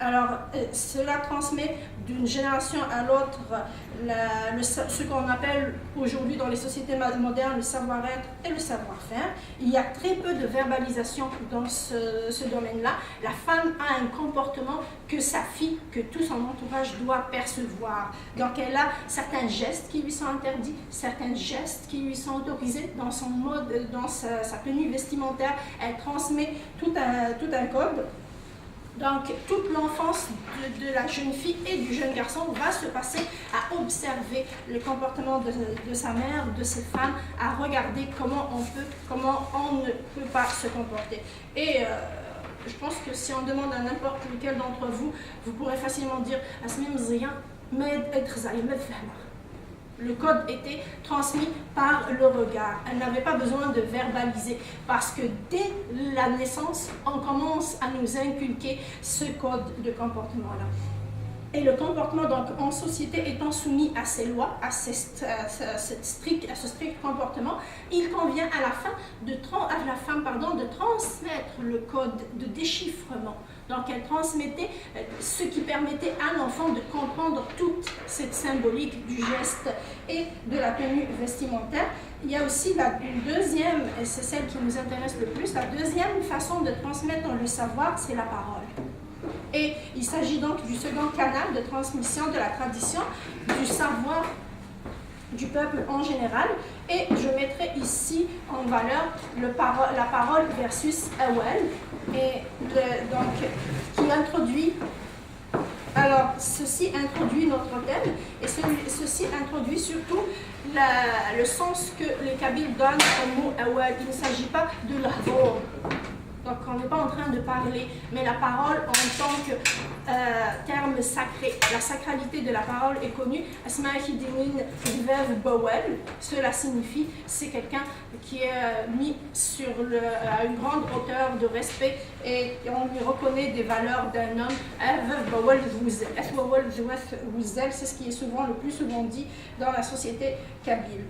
Alors, cela transmet d'une génération à l'autre ce qu'on appelle aujourd'hui dans les sociétés modernes le savoir-être et le savoir-faire. Il y a très peu de verbalisation dans ce domaine-là. La femme a un comportement que sa fille, que tout son entourage doit percevoir. Donc, elle a certains gestes qui lui sont interdits, certains gestes qui lui sont autorisés dans son mode, dans sa tenue vestimentaire. Elle transmet tout un code. Donc, toute l'enfance de la jeune fille et du jeune garçon va se passer à observer le comportement de sa mère, de ses femmes, à regarder comment on ne peut pas se comporter. Et je pense que si on demande à n'importe lequel d'entre vous, vous pourrez facilement dire « Asmim Ziyan, med le code était transmis par le regard. Elle n'avait pas besoin de verbaliser parce que dès la naissance, on commence à nous inculquer ce code de comportement-là. Et le comportement donc, en société étant soumis à ces lois, à ce strict comportement, il convient à la femme de transmettre le code de déchiffrement. Donc elle transmettait ce qui permettait à l'enfant de comprendre toute cette symbolique du geste et de la tenue vestimentaire. Il y a aussi une deuxième, et c'est celle qui nous intéresse le plus, la deuxième façon de transmettre le savoir, c'est la parole. Et il s'agit donc du second canal de transmission de la tradition, du savoir du peuple en général. Et je mettrai ici en valeur la parole versus awal, qui introduit. Alors, ceci introduit notre thème et ceci introduit surtout le sens que les Kabyles donnent au mot awal. Il ne s'agit pas de l'ahvour. Donc, on n'est pas en train de parler, mais la parole en tant que terme sacré. La sacralité de la parole est connue. Cela signifie c'est quelqu'un qui est mis à une grande hauteur de respect et on lui reconnaît des valeurs d'un homme. C'est ce qui est le plus souvent dit dans la société kabyle.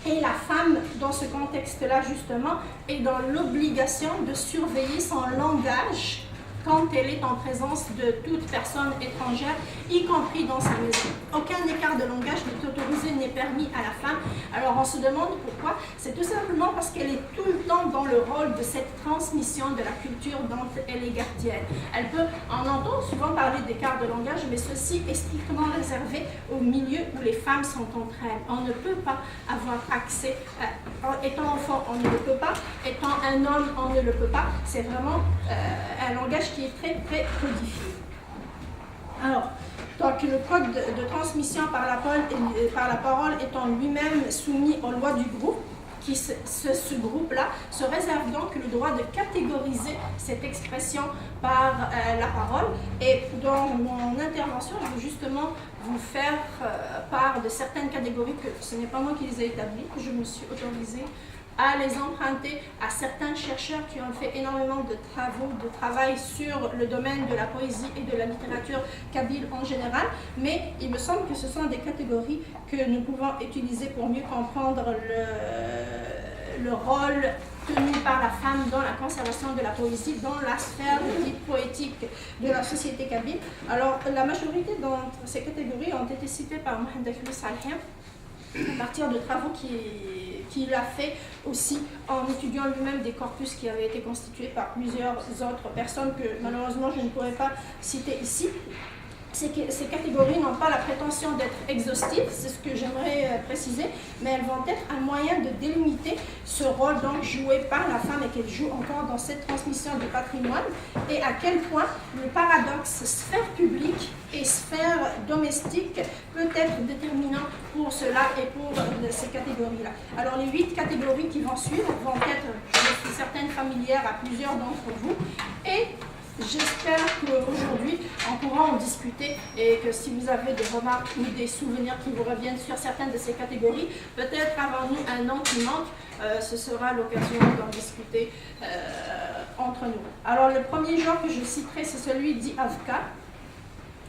Et la femme, dans ce contexte-là, justement, est dans l'obligation de surveiller son langage quand elle est en présence de toute personne étrangère, y compris dans sa maison. Aucun écart de langage n'est autorisé, n'est permis à la femme. Alors on se demande pourquoi. C'est tout simplement parce qu'elle est tout le temps dans le rôle de cette transmission de la culture dont elle est gardienne. On entend souvent parler d'écart de langage, mais ceci est strictement réservé au milieu où les femmes sont entre elles. On ne peut pas avoir accès, étant enfant, on ne le peut pas, étant un homme, on ne le peut pas. C'est vraiment un langage qui est très, très codifié. Alors, donc le code de transmission par la parole étant lui-même soumis aux lois du groupe, ce groupe-là se réserve donc le droit de catégoriser cette expression par la parole. Et dans mon intervention, je veux justement vous faire part de certaines catégories que ce n'est pas moi qui les ai établies, que je me suis autorisée à les emprunter à certains chercheurs qui ont fait énormément de travail sur le domaine de la poésie et de la littérature kabyle en général, mais il me semble que ce sont des catégories que nous pouvons utiliser pour mieux comprendre le rôle tenu par la femme dans la conservation de la poésie, dans la sphère dite poétique de la société kabyle. Alors, la majorité d'entre ces catégories ont été citées par Mohamed Akli Salhem, à partir de travaux qu'il a fait aussi en étudiant lui-même des corpus qui avaient été constitués par plusieurs autres personnes que malheureusement je ne pourrais pas citer ici. Ces catégories n'ont pas la prétention d'être exhaustives, c'est ce que j'aimerais préciser, mais elles vont être un moyen de délimiter ce rôle donc joué par la femme et qu'elle joue encore dans cette transmission du patrimoine et à quel point le paradoxe sphère publique et sphère domestique peut être déterminant pour cela et pour ces catégories-là. Alors les 8 catégories qui vont suivre vont être, je suis certaine, familières à plusieurs d'entre vous et j'espère qu'aujourd'hui, on pourra en discuter et que si vous avez des remarques ou des souvenirs qui vous reviennent sur certaines de ces catégories, peut-être avons-nous un nom qui manque, ce sera l'occasion d'en discuter entre nous. Alors, le premier genre que je citerai, c'est celui dit Avka.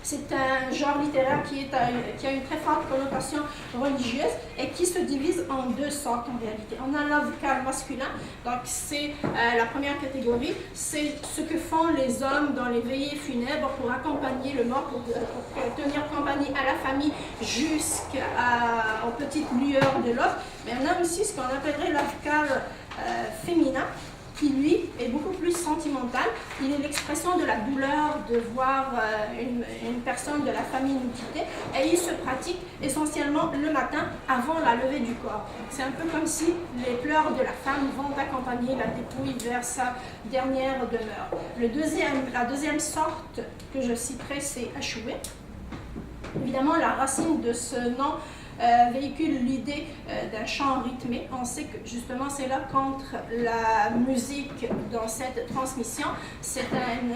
C'est un genre littéraire qui a une très forte connotation religieuse et qui se divise en deux sortes en réalité. On a l'avkar masculin, donc c'est la première catégorie, c'est ce que font les hommes dans les veillées funèbres pour accompagner le mort, pour tenir compagnie à la famille jusqu'aux petites lueurs de l'aube. Mais on a aussi ce qu'on appellerait l'avkar féminin, qui lui est beaucoup plus sentimental. Il est l'expression de la douleur de voir une personne de la famille nous quitter, et il se pratique essentiellement le matin avant la levée du corps. C'est un peu comme si les pleurs de la femme vont accompagner la dépouille vers sa dernière demeure. La deuxième sorte que je citerai, c'est Achoué. Évidemment, la racine de ce nom véhicule l'idée d'un chant rythmé. On sait que justement c'est là qu'entre la musique dans cette transmission. C'est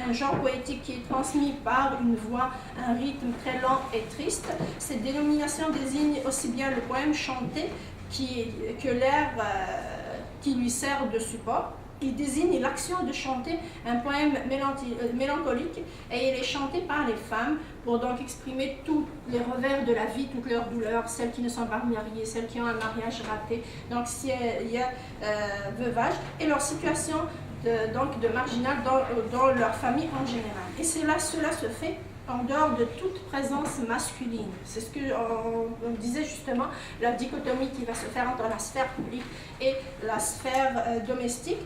un genre poétique qui est transmis par une voix, un rythme très lent et triste. Cette dénomination désigne aussi bien le poème chanté que l'air qui lui sert de support. Il désigne l'action de chanter un poème mélancolique, et il est chanté par les femmes pour donc exprimer tous les revers de la vie, toutes leurs douleurs, celles qui ne sont pas mariées, celles qui ont un mariage raté, donc s'il y a veuvage, et leur situation de marginal dans leur famille en général. Et cela se fait en dehors de toute présence masculine. C'est ce qu'on disait justement, la dichotomie qui va se faire entre la sphère publique et la sphère domestique.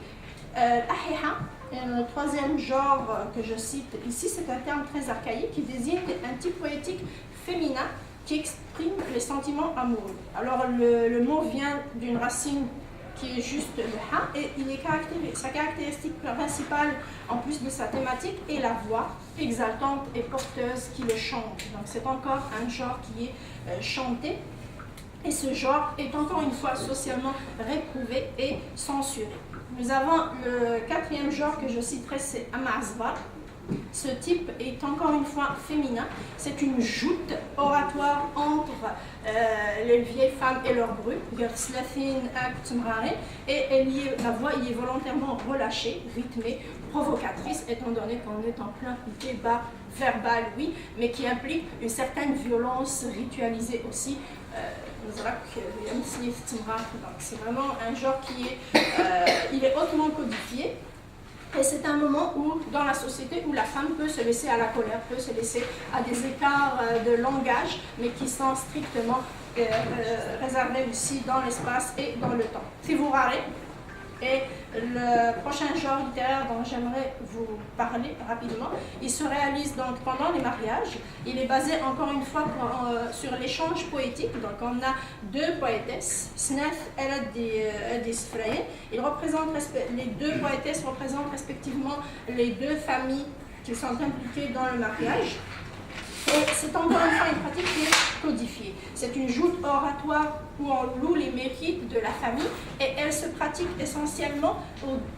Ahiha, le troisième genre que je cite ici, c'est un terme très archaïque qui désigne un type poétique féminin qui exprime les sentiments amoureux. Alors le mot vient d'une racine qui est juste le ha, et sa caractéristique principale, en plus de sa thématique, est la voix exaltante et porteuse qui le chante. Donc c'est encore un genre qui est chanté, et ce genre est encore une fois socialement réprouvé et censuré. Nous avons le quatrième genre que je citerai, c'est Amazvar. Ce type est encore une fois féminin. C'est une joute oratoire entre les vieilles femmes et leur bru, et la voix y est volontairement relâchée, rythmée, provocatrice, étant donné qu'on est en plein débat verbal, oui, mais qui implique une certaine violence ritualisée aussi. Donc c'est vraiment un genre qui il est hautement codifié, et c'est un moment où, dans la société, où la femme peut se laisser à la colère, peut se laisser à des écarts de langage, mais qui sont strictement réservés aussi dans l'espace et dans le temps. Fivurare est le prochain genre littéraire dont j'aimerais vous parler rapidement. Il se réalise donc pendant les mariages. Il est basé encore une fois sur l'échange poétique. Donc on a deux poétesses, Snef et Disfraye. Les deux poétesses représentent respectivement les deux familles qui sont impliquées dans le mariage. Et c'est encore une fois une pratique qui est codifiée. C'est une joute oratoire où on loue les mérites de la famille, et elle se pratique essentiellement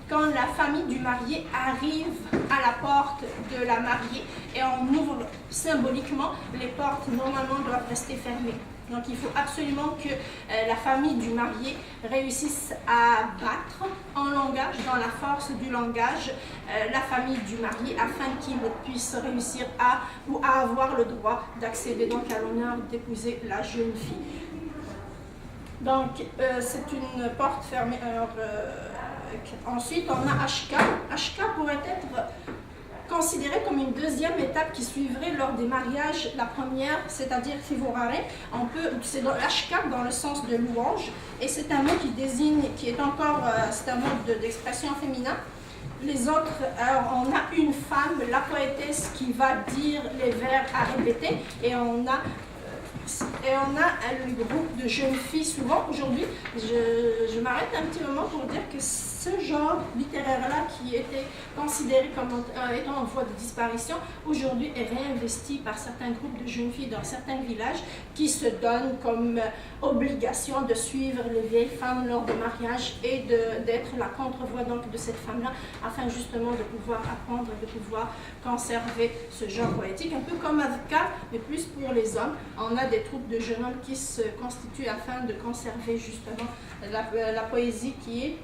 quand la famille du marié arrive à la porte de la mariée, et on ouvre symboliquement. Les portes normalement doivent rester fermées. Donc il faut absolument que la famille du marié réussisse à battre en langage, dans la force du langage, la famille du marié, afin qu'il puisse réussir à avoir le droit d'accéder donc à l'honneur d'épouser la jeune fille. Donc c'est une porte fermée. Ensuite on a Ashka. Ashka pourrait être considéré comme une deuxième étape qui suivrait lors des mariages. La première, c'est-à-dire Fivurare, c'est Ashka dans le sens de louange, et c'est un mot qui est encore, c'est un mot d'expression féminin. Les autres, alors on a une femme, la poétesse, qui va dire les vers à répéter, et on a le groupe de jeunes filles. Souvent, aujourd'hui, je m'arrête un petit moment pour dire que ce genre littéraire-là, qui était considéré comme étant en voie de disparition, aujourd'hui est réinvesti par certains groupes de jeunes filles dans certains villages qui se donnent comme obligation de suivre les vieilles femmes lors de mariage et d'être la contre-voix donc de cette femme-là, afin justement de pouvoir apprendre et de pouvoir conserver ce genre poétique, un peu comme Avka, mais plus pour les hommes. On a des troupes de jeunes hommes qui se constituent afin de conserver justement la poésie qui est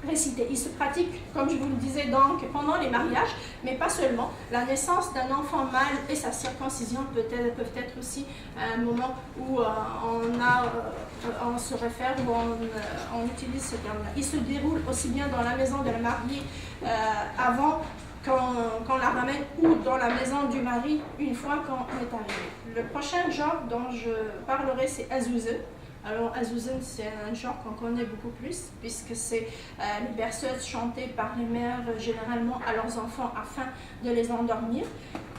réciter. Il se pratique, comme je vous le disais, donc pendant les mariages, mais pas seulement. La naissance d'un enfant mâle et sa circoncision peuvent être aussi un moment où on se réfère, où on utilise ce terme-là. Il se déroule aussi bien dans la maison de la mariée avant qu'on la ramène, ou dans la maison du mari une fois qu'on est arrivé. Le prochain genre dont je parlerai, c'est Azouzeh. Alors, Azouzeh, c'est un genre qu'on connaît beaucoup plus, puisque c'est les berceuses chantées par les mères généralement à leurs enfants afin de les endormir.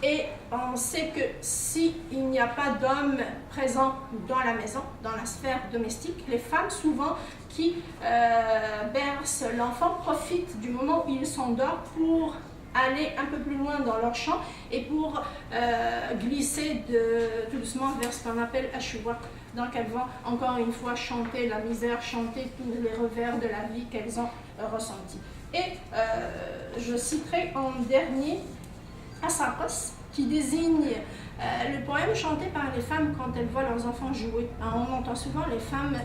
Et on sait que s'il n'y a pas d'hommes présents dans la maison, dans la sphère domestique, les femmes souvent qui bercent l'enfant profitent du moment où il s'endort pour aller un peu plus loin dans leur chant et pour glisser tout doucement vers ce qu'on appelle Ashwa. Donc elles vont encore une fois chanter la misère, chanter tous les revers de la vie qu'elles ont ressentis. Et je citerai en dernier Asaqas, qui désigne le poème chanté par les femmes quand elles voient leurs enfants jouer. On entend souvent les femmes,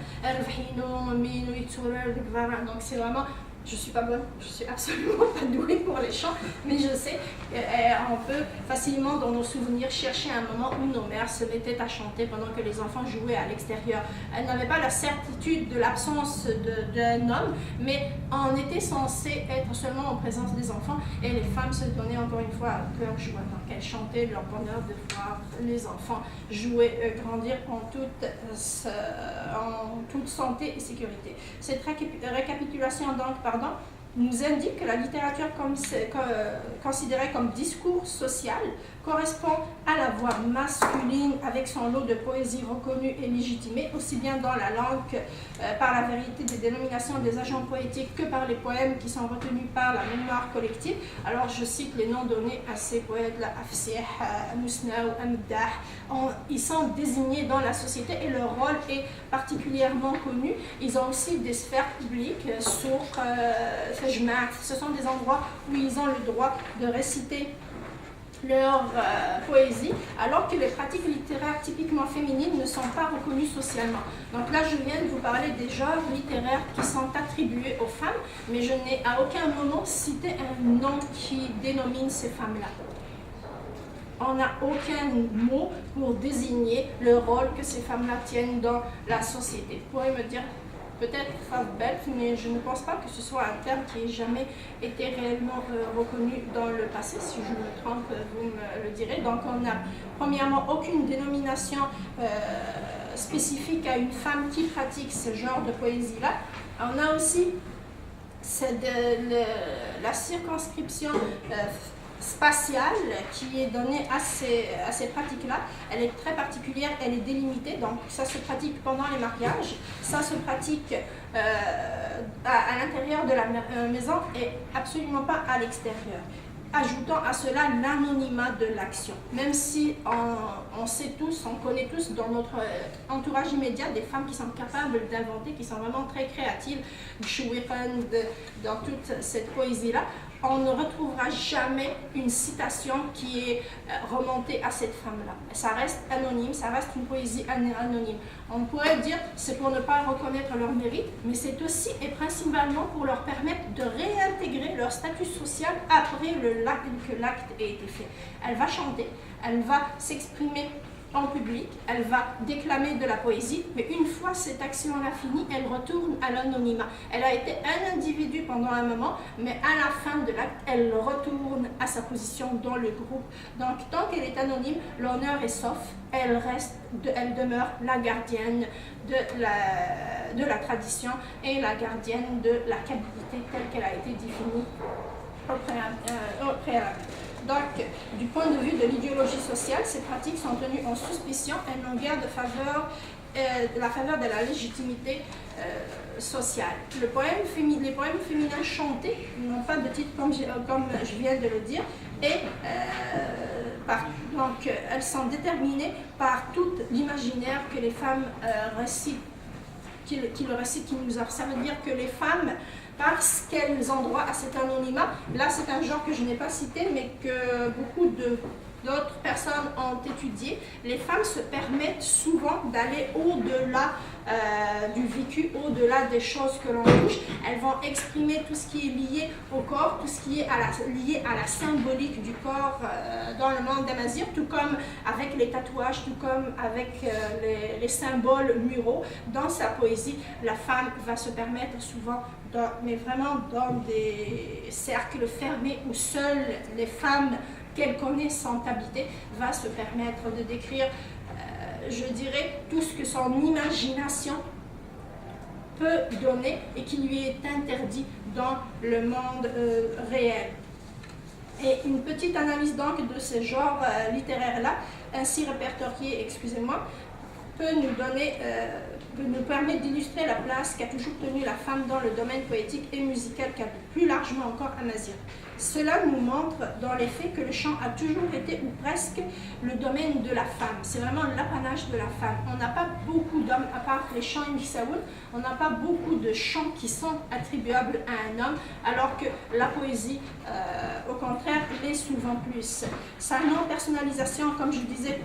donc c'est vraiment... Je ne suis pas bonne, je ne suis absolument pas douée pour les chants, mais je sais qu'on peut facilement dans nos souvenirs chercher un moment où nos mères se mettaient à chanter pendant que les enfants jouaient à l'extérieur. Elles n'avaient pas la certitude de l'absence d'un homme, mais on était censé être seulement en présence des enfants, et les femmes se donnaient encore une fois à cœur joie. Donc elles chantaient leur bonheur de voir les enfants jouer, grandir en toute santé et sécurité. Cette récapitulation donc nous indique que la littérature considérée comme discours social correspond à la voix masculine avec son lot de poésie reconnue et légitimée, aussi bien dans la langue par la vérité des dénominations des agents poétiques que par les poèmes qui sont retenus par la mémoire collective. Alors je cite les noms donnés à ces poètes-là, Afsih, Mousnaou, Amdah. Ils sont désignés dans la société et leur rôle est particulièrement connu. Ils ont aussi des sphères publiques, sourds, fejmat. Ce sont des endroits où ils ont le droit de réciter leur poésie, alors que les pratiques littéraires typiquement féminines ne sont pas reconnues socialement. Donc là, je viens de vous parler des genres littéraires qui sont attribués aux femmes, mais je n'ai à aucun moment cité un nom qui dénomine ces femmes-là. On n'a aucun mot pour désigner le rôle que ces femmes-là tiennent dans la société. Vous pourrez me dire peut-être Fabel, mais je ne pense pas que ce soit un terme qui ait jamais été réellement reconnu dans le passé. Si je me trompe, vous me le direz. Donc on n'a premièrement aucune dénomination spécifique à une femme qui pratique ce genre de poésie-là. On a aussi la circonscription spatiale qui est donnée à ces pratiques-là. Elle est très particulière, elle est délimitée, donc ça se pratique pendant les mariages, ça se pratique à l'intérieur de la maison et absolument pas à l'extérieur. Ajoutant à cela l'anonymat de l'action. Même si on sait tous, on connaît tous dans notre entourage immédiat des femmes qui sont capables d'inventer, qui sont vraiment très créatives, dans toute cette poésie-là, on ne retrouvera jamais une citation qui est remontée à cette femme-là. Ça reste anonyme, ça reste une poésie anonyme. On pourrait dire c'est pour ne pas reconnaître leur mérite, mais c'est aussi et principalement pour leur permettre de réintégrer leur statut social après que l'acte ait été fait. Elle va chanter, elle va s'exprimer en public, elle va déclamer de la poésie, mais une fois cette action-là finie, elle retourne à l'anonymat. Elle a été un individu pendant un moment, mais à la fin de l'acte, elle retourne à sa position dans le groupe. Donc, tant qu'elle est anonyme, l'honneur est sauf, elle demeure la gardienne de la tradition et la gardienne de la qualité telle qu'elle a été définie au préalable. Donc, du point de vue de l'idéologie sociale, ces pratiques sont tenues en suspicion et n'ont guère de la faveur de la légitimité sociale. Les poèmes féminins chantés n'ont pas de titre comme je viens de le dire, et donc elles sont déterminées par tout l'imaginaire que les femmes récitent, qui nous offrent. Ça veut dire que les femmes, parce qu'elles ont droit à cet anonymat, là c'est un genre que je n'ai pas cité, mais que beaucoup de d'autres personnes ont étudié, les femmes se permettent souvent d'aller au-delà du vécu, au-delà des choses que l'on touche. Elles vont exprimer tout ce qui est lié au corps, tout ce qui est lié à la symbolique du corps dans le monde d'Amazigh, tout comme avec les tatouages, tout comme avec les symboles muraux. Dans sa poésie, la femme va se permettre souvent, mais vraiment dans des cercles fermés où seules les femmes qu'elle connaît sont habitées, va se permettre de décrire, je dirais, tout ce que son imagination peut donner et qui lui est interdit dans le monde réel. Et une petite analyse donc de ce genre littéraire-là, ainsi répertorié, excusez-moi, peut nous permettre d'illustrer la place qu'a toujours tenue la femme dans le domaine poétique et musical kabyle, plus largement encore amazigh. Cela nous montre dans les faits que le chant a toujours été, ou presque, le domaine de la femme. C'est vraiment l'apanage de la femme. On n'a pas beaucoup d'hommes, à part les chants Imisaoul, on n'a pas beaucoup de chants qui sont attribuables à un homme, alors que la poésie, au contraire, l'est souvent plus. Sa non-personnalisation, comme je disais,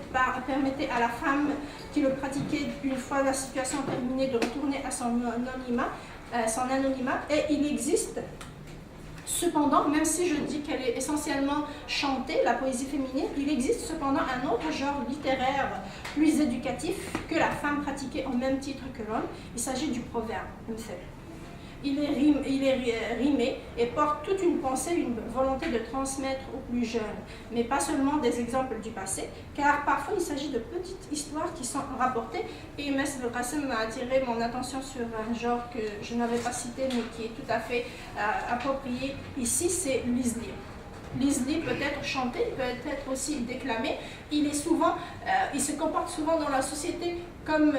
permettait à la femme qui le pratiquait une fois la situation terminée de retourner à son anonymat, et il existe. Cependant, même si je dis qu'elle est essentiellement chantée, la poésie féminine, il existe cependant un autre genre littéraire plus éducatif que la femme pratiquait au même titre que l'homme. Il s'agit du proverbe. Il est rimé et porte toute une pensée, une volonté de transmettre aux plus jeunes, mais pas seulement des exemples du passé, car parfois il s'agit de petites histoires qui sont rapportées. Et M. Qasim a attiré mon attention sur un genre que je n'avais pas cité, mais qui est tout à fait approprié ici, c'est l'Izli. L'Izli peut être chanté, peut être aussi déclamé. Il se comporte souvent dans la société comme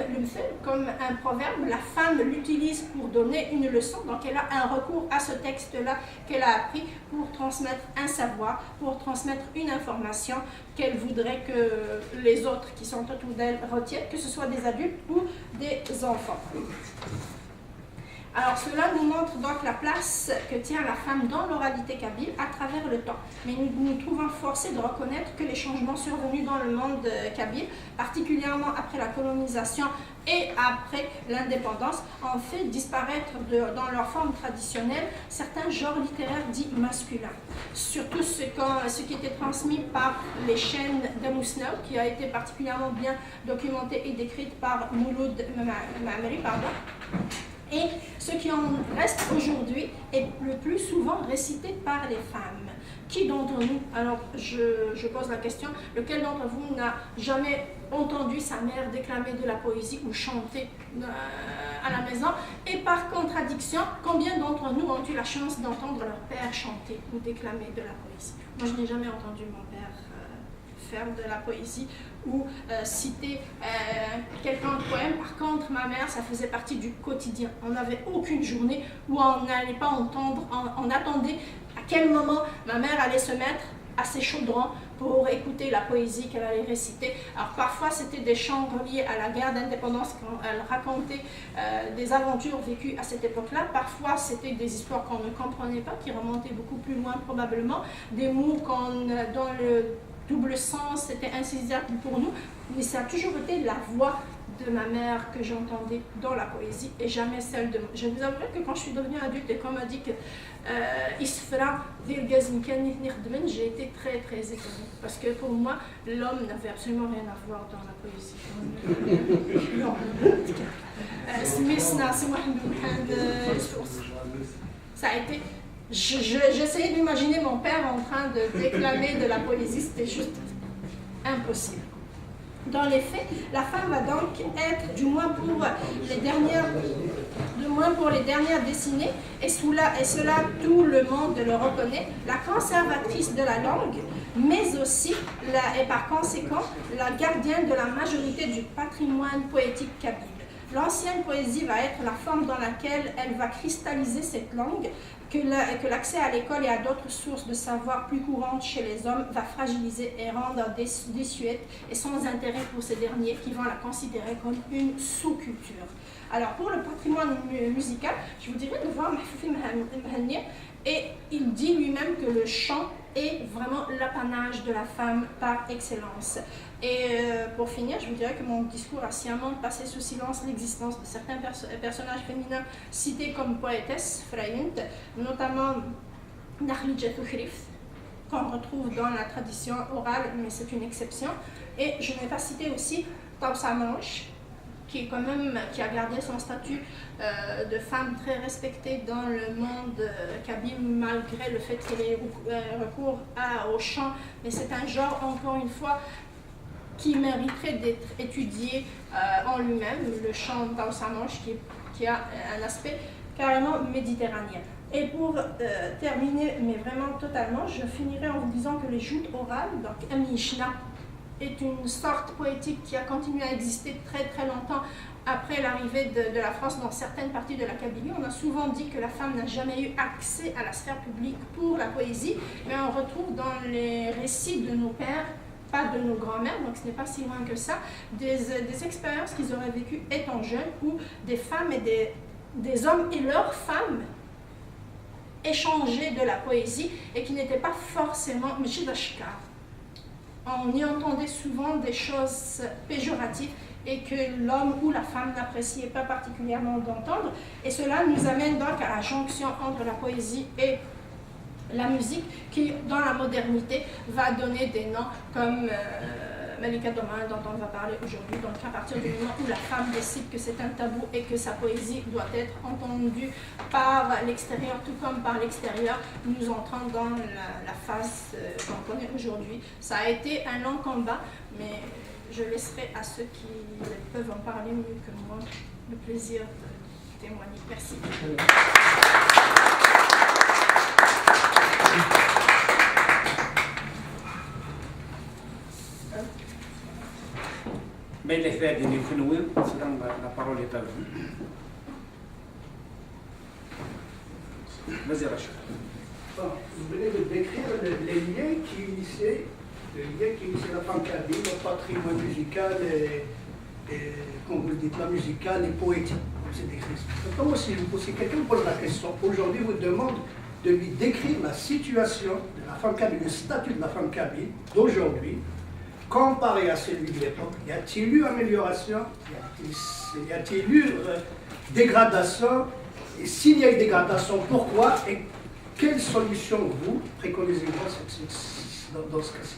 comme un proverbe. La femme l'utilise pour donner une leçon, donc elle a un recours à ce texte-là qu'elle a appris pour transmettre un savoir, pour transmettre une information qu'elle voudrait que les autres qui sont autour d'elle retiennent, que ce soit des adultes ou des enfants. Alors cela nous montre donc la place que tient la femme dans l'oralité kabyle à travers le temps. Mais nous nous trouvons forcés de reconnaître que les changements survenus dans le monde kabyle, particulièrement après la colonisation et après l'indépendance, ont fait disparaître dans leur forme traditionnelle certains genres littéraires dits masculins. Surtout ce qui était transmis par les chaînes d'Amousnaou, qui a été particulièrement bien documenté et décrite par Mouloud Ma'amri, et ce qui en reste aujourd'hui est le plus souvent récité par les femmes. Qui d'entre nous, alors je pose la question, lequel d'entre vous n'a jamais entendu sa mère déclamer de la poésie ou chanter à la maison? Et par contradiction, combien d'entre nous ont eu la chance d'entendre leur père chanter ou déclamer de la poésie? Moi, je n'ai jamais entendu mon père faire de la poésie ou citer quelqu'un de poème. Par contre, ma mère, ça faisait partie du quotidien. On n'avait aucune journée où on n'allait pas entendre, on attendait à quel moment ma mère allait se mettre à ses chaudrons pour écouter la poésie qu'elle allait réciter. Alors parfois c'était des chants reliés à la guerre d'indépendance quand elle racontait des aventures vécues à cette époque-là. Parfois c'était des histoires qu'on ne comprenait pas, qui remontaient beaucoup plus loin probablement, des mots dont le double sens c'était insaisissable pour nous, mais ça a toujours été la voix de ma mère que j'entendais dans la poésie et jamais celle de moi. Je vous avouerai que quand je suis devenue adulte et qu'on m'a dit que Isfra Virgazmikan, j'ai été très très étonnée parce que pour moi l'homme n'avait absolument rien à voir dans la poésie. Non. Ça a été. J'essayais d'imaginer mon père en train de déclamer de la poésie, c'était juste impossible. Dans les faits, la femme va donc être, du moins pour les dernières décennies, et cela tout le monde le reconnaît, la conservatrice de la langue, mais aussi, et par conséquent, la gardienne de la majorité du patrimoine poétique kabyle. L'ancienne poésie va être la forme dans laquelle elle va cristalliser cette langue, que l'accès à l'école et à d'autres sources de savoir plus courantes chez les hommes va fragiliser et rendre désuète et sans intérêt pour ces derniers qui vont la considérer comme une sous-culture. Alors pour le patrimoine musical, je vous dirais de voir Mahfoufi Mahania, et il dit lui-même que le chant est vraiment l'apanage de la femme par excellence. Et pour finir, je vous dirais que mon discours a sciemment passé sous silence l'existence de certains personnages féminins cités comme poétesses, Freynt, notamment Nahlijatu Khrif, qu'on retrouve dans la tradition orale, mais c'est une exception. Et je n'ai pas cité aussi Tausa Mansh, qui a gardé son statut de femme très respectée dans le monde kabyle, malgré le fait qu'elle ait recours au chant. Mais c'est un genre, encore une fois, qui mériterait d'être étudié en lui-même, le chant Tausa Mansh, qui a un aspect carrément méditerranéen. Et pour terminer, mais vraiment totalement, je finirai en vous disant que les joutes orales, donc un Mishna, est une sorte poétique qui a continué à exister très très longtemps après l'arrivée de la France dans certaines parties de la Kabylie. On a souvent dit que la femme n'a jamais eu accès à la sphère publique pour la poésie, mais on retrouve dans les récits de nos pères, pas de nos grands-mères, donc ce n'est pas si loin que ça, des expériences qu'ils auraient vécues étant jeunes, où des femmes et des hommes et leurs femmes échanger de la poésie et qui n'était pas forcément mchidashkar. On y entendait souvent des choses péjoratives et que l'homme ou la femme n'appréciait pas particulièrement d'entendre. Et cela nous amène donc à la jonction entre la poésie et la musique qui, dans la modernité, va donner des noms comme Malika Doman, dont on va parler aujourd'hui. Donc à partir du moment où la femme décide que c'est un tabou et que sa poésie doit être entendue par l'extérieur, tout comme par l'extérieur, nous entrons dans la phase qu'on connaît aujourd'hui. Ça a été un long combat, mais je laisserai à ceux qui peuvent en parler mieux que moi le plaisir de témoigner. Merci. Mais les frères de Nikunouil, la parole est à vous. Vas-y, Rachel. Vous venez de décrire les liens qui unissaient la femme kabyle, le patrimoine musical et comme vous le dites, la musicale et poétique. C'est décrit. Comment si quelqu'un vous pose la question, aujourd'hui vous demande de lui décrire la situation de la femme kabyle, le statut de la femme kabyle d'aujourd'hui, comparé à celui de l'époque, y a-t-il eu amélioration? Y a-t-il eu dégradation? Et s'il y a eu dégradation, pourquoi? Et quelle solution vous préconisez-vous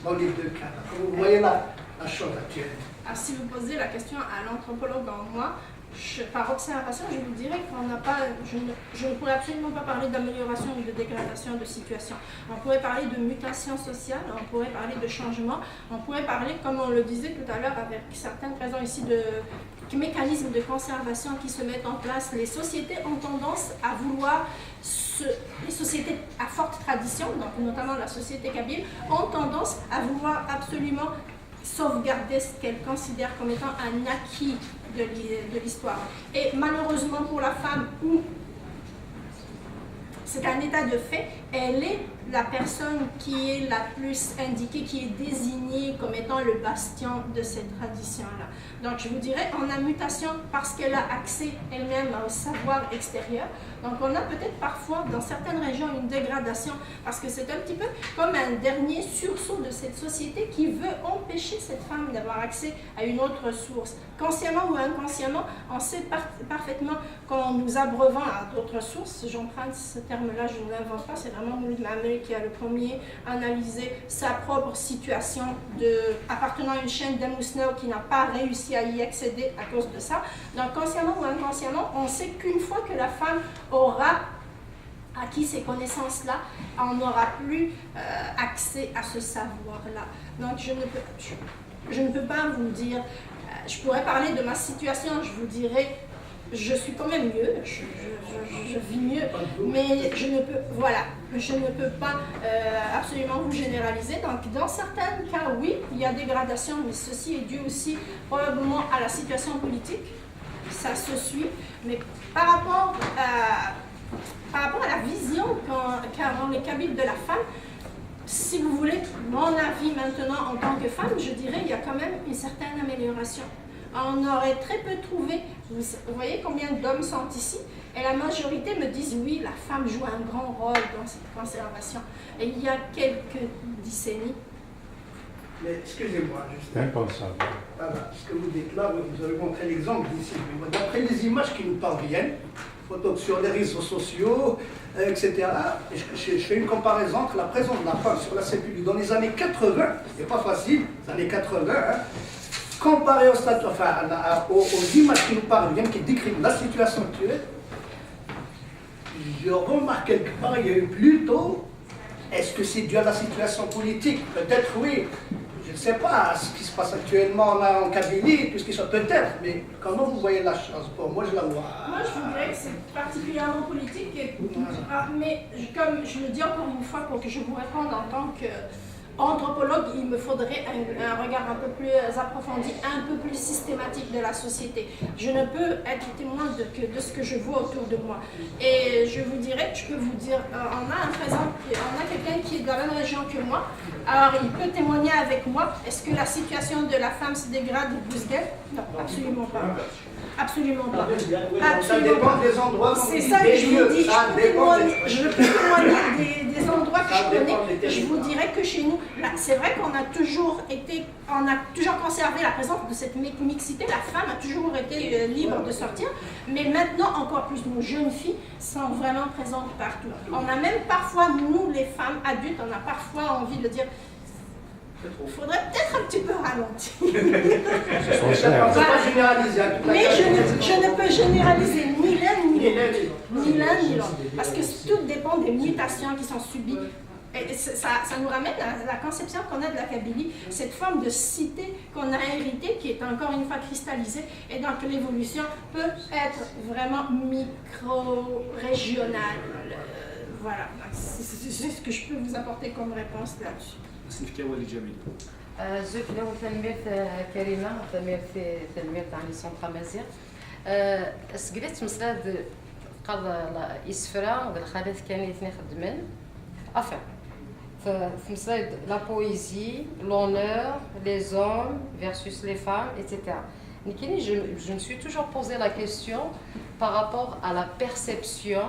dans les deux cas? Comment vous voyez la chose actuelle? Alors, si vous posez la question à l'anthropologue en moi, par observation, je vous dirais qu'on n'a pas, je ne pourrais absolument pas parler d'amélioration ou de dégradation de situation. On pourrait parler de mutation sociale, on pourrait parler de changement, on pourrait parler, comme on le disait tout à l'heure, avec certaines présents ici, de mécanismes de conservation qui se mettent en place. Les sociétés ont tendance à vouloir, les sociétés à forte tradition, donc notamment la société kabyle, ont tendance à vouloir absolument sauvegarder ce qu'elles considèrent comme étant un acquis de l'histoire. Et malheureusement pour la femme, où c'est un état de fait, elle est la personne qui est la plus indiquée, qui est désignée comme étant le bastion de cette tradition-là. Donc je vous dirais, on a mutation parce qu'elle a accès elle-même au savoir extérieur. Donc on a peut-être parfois dans certaines régions une dégradation parce que c'est un petit peu comme un dernier sursaut de cette société qui veut empêcher cette femme d'avoir accès à une autre source. Consciemment ou inconsciemment, on sait parfaitement qu'en nous abreuvant à d'autres sources, j'emprunte ce terme-là, je ne l'invente pas, c'est vraiment Mouloud Maamel qui a le premier analysé sa propre situation appartenant à une chaîne d'Amousnao qui n'a pas réussi à y accéder à cause de ça. Donc consciemment ou inconsciemment, on sait qu'une fois que la femme aura acquis ces connaissances-là, on n'aura plus accès à ce savoir-là. Donc je ne peux pas vous dire, je pourrais parler de ma situation, je vous dirais, je suis quand même mieux, je vis mieux, mais je ne peux pas absolument vous généraliser. Donc dans certains cas, oui, il y a dégradation, mais ceci est dû aussi probablement à la situation politique, ça se suit, mais par rapport à la vision qu'ont les Kabyles de la femme, si vous voulez mon avis maintenant en tant que femme, je dirais qu'il y a quand même une certaine amélioration. on aurait très peu trouvé. Vous voyez combien d'hommes sont ici? Et la majorité me disent oui, la femme joue un grand rôle dans cette conservation. Et il y a quelques décennies. Mais excusez-moi, juste. Impensable. Voilà, ce que vous dites là, vous avez montré l'exemple d'ici. D'après les images qui nous parviennent, photos sur les réseaux sociaux, etc., je fais une comparaison entre la présence de la femme sur la sépulture dans les années 80, c'est pas facile, les années 80, hein, comparé aux images qui nous parviennent, qui décrivent la situation actuelle. Je remarque quelque part, il y a eu plutôt, est-ce que c'est dû à la situation politique? Peut-être oui. Je ne sais pas ce qui se passe actuellement en Kabylie, puisqu'il soit peut-être, mais comment vous voyez la chose? Pour moi, je la vois. Moi, je voudrais que c'est particulièrement politique, mais comme je le dis encore une fois, pour que je vous réponde en tant qu'anthropologue, il me faudrait un regard un peu plus approfondi, un peu plus systématique de la société. Je ne peux être témoin de ce que je vois autour de moi. Et je vous dirais, je peux vous dire, on a quelqu'un qui est dans la même région que moi, alors il peut témoigner avec moi. Est-ce que la situation de la femme se dégrade au Bousguet? Non, absolument pas. Absolument pas. Ça dépend des endroits. C'est ça que je vous dis. Je peux témoigner des endroits que je connais. Je vous dirais que chez nous, c'est vrai qu'on a toujours conservé la présence de cette mixité. La femme a toujours été libre de sortir, mais maintenant encore plus, nos jeunes filles sont vraiment présentes partout. On a même parfois, nous les femmes adultes, on a parfois envie de dire, il faudrait peut-être un petit peu ralentir. Pas généraliser. Mais je ne peux généraliser ni l'un ni l'autre. Parce que tout dépend des mutations qui sont subies. Et ça nous ramène à la conception qu'on a de la Kabylie, cette forme de cité qu'on a héritée, qui est encore une fois cristallisée, et donc l'évolution peut être vraiment micro-régionale. Voilà, c'est ce que je peux vous apporter comme réponse là-dessus. زوج له تلميذ كريمه تلميذ تاع سونطرا مازيغ سقلت مسلاد قال يسفرا الخالات كانوا الاثنين خدمين افين في مسلاد لا بويزي l'honneur les hommes versus les femmes etc. Nikini, je me suis toujours posé la question par rapport à la perception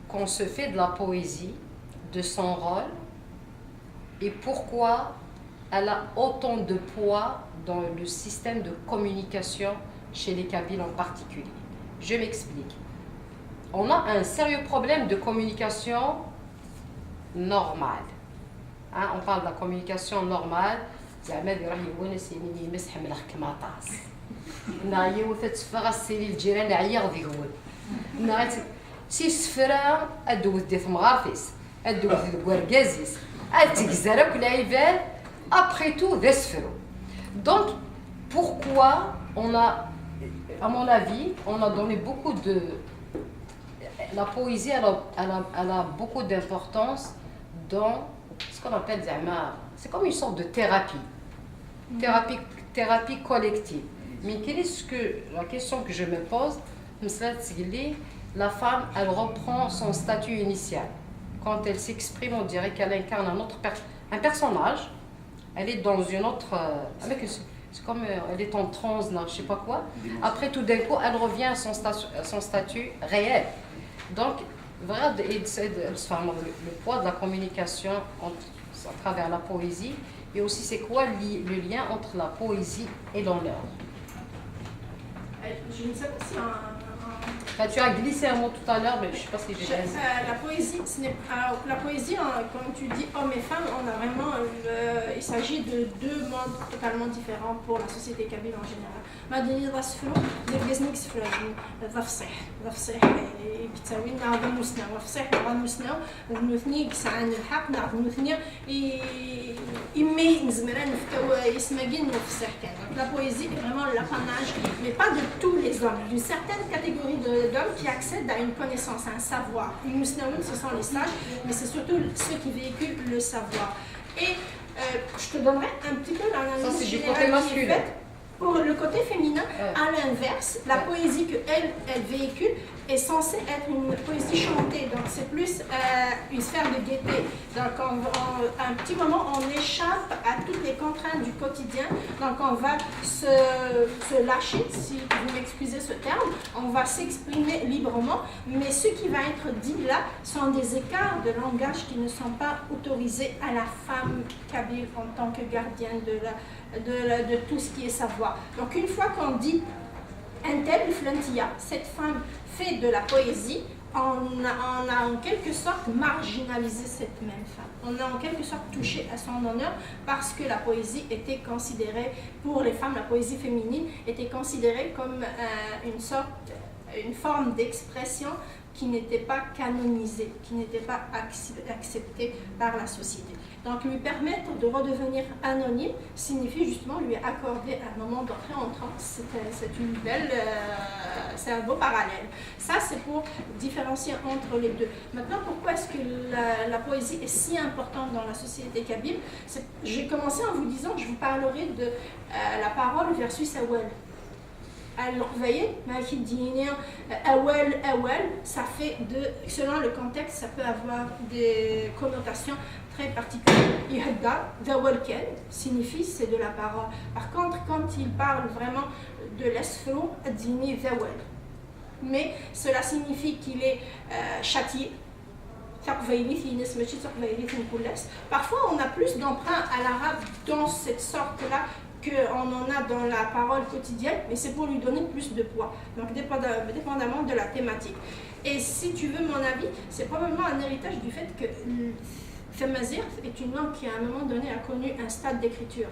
qu'on se fait de la poésie, de son rôle et pourquoi elle a autant de poids dans le système de communication chez les Kabyles en particulier. Je m'explique. On a un sérieux problème de communication normale. Hein, on parle de la communication normale. سي سفرة أدوث دي ثمغافيس أدوث دي أتجزرك العباد après tout des sphères. Donc pourquoi on a, à mon avis, on a donné beaucoup de... La poésie, elle a beaucoup d'importance dans ce qu'on appelle c'est comme une sorte de thérapie. Thérapie collective. Mais quelle est la question que je me pose? La femme, elle reprend son statut initial. Quand elle s'exprime, on dirait qu'elle incarne un personnage. Elle est dans une autre... c'est comme elle est en transe, je ne sais pas quoi. Après, tout d'un coup, elle revient à son statut réel. Donc, vraiment, le poids de la communication à travers la poésie, et aussi c'est quoi le lien entre la poésie et l'honneur. Je ne sais pas si tu as glissé un mot tout à l'heure, mais je ne sais pas si j'ai raison. La poésie, la poésie, comme tu dis, hommes et femmes, on a vraiment, il s'agit de deux mondes totalement différents pour la société kabyle en général. ما دنيا ضاسفلو ديرجزنيك سفلو ضفصيح بتساوي نعرض المسنى وفصيح نعرض المسنى ونثني كسعان الحق نعرض نثني إمي نزمران نفتو يسماجين وفصيح كان. La poésie est vraiment l'apanage, mais pas de tous les hommes, d'une certaine catégorie d'hommes qui accèdent à une connaissance, à un savoir. Les musnaoun, ce sont les sages, mais c'est surtout ceux qui véhiculent le savoir. Et je te donnerai un petit peu l'analyse générale qui est faite. Pour le côté féminin, à l'inverse, la poésie qu'elle véhicule est censée être une poésie chantée, donc c'est plus une sphère de gaieté. Donc un petit moment, on échappe à toutes les contraintes du quotidien, donc on va se lâcher, si vous m'excusez ce terme, on va s'exprimer librement, mais ce qui va être dit là sont des écarts de langage qui ne sont pas autorisés à la femme kabyle en tant que gardienne de tout ce qui est savoir. Donc une fois qu'on dit un tel flantia, cette femme fait de la poésie, on a en quelque sorte marginalisé cette même femme. On a en quelque sorte touché à son honneur parce que la poésie était considérée, pour les femmes, la poésie féminine était considérée comme une forme d'expression qui n'était pas canonisée, qui n'était pas acceptée par la société. Donc lui permettre de redevenir anonyme signifie justement lui accorder un moment d'entrée en transe. C'est un beau parallèle. Ça, c'est pour différencier entre les deux. Maintenant, pourquoi est-ce que la poésie est si importante dans la société kabyle? J'ai commencé en vous disant que je vous parlerai de la parole versus awal. Alors, vous voyez, awal, ça fait selon le contexte, ça peut avoir des connotations très particulières. Yahda, dawalken, signifie c'est de la parole. Par contre, quand il parle vraiment de l'esfro, dini dawal. Mais cela signifie qu'il est châtié. Parfois, on a plus d'emprunt à l'arabe dans cette sorte-là qu'on en a dans la parole quotidienne, mais c'est pour lui donner plus de poids, donc dépendamment de la thématique. Et si tu veux mon avis, c'est probablement un héritage du fait que Thamazigh est une langue qui à un moment donné a connu un stade d'écriture.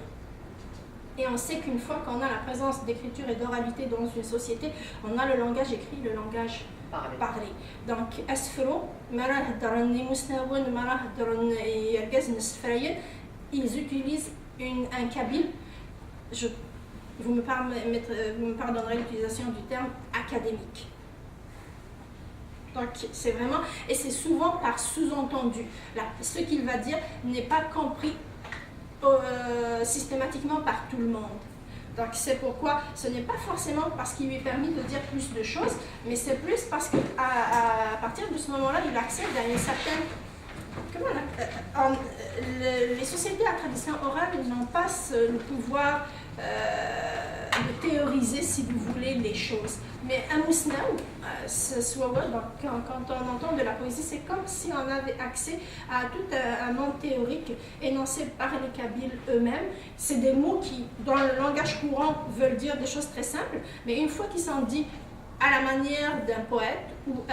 Et on sait qu'une fois qu'on a la présence d'écriture et d'oralité dans une société, on a le langage écrit, le langage parlé. Donc, Asfro, ils utilisent un kabyle. Vous me pardonnerez l'utilisation du terme académique. Donc c'est vraiment, et c'est souvent par sous-entendu. Ce qu'il va dire n'est pas compris systématiquement par tout le monde. Donc c'est pourquoi ce n'est pas forcément parce qu'il lui est permis de dire plus de choses, mais c'est plus parce qu'à partir de ce moment-là, il accède à une certaine... les sociétés à tradition orale n'ont pas le pouvoir de théoriser, si vous voulez, les choses. Mais un mousnaou, quand on entend de la poésie, c'est comme si on avait accès à tout un monde théorique énoncé par les Kabyles eux-mêmes. C'est des mots qui, dans le langage courant, veulent dire des choses très simples, mais une fois qu'ils sont dits à la manière d'un poète ou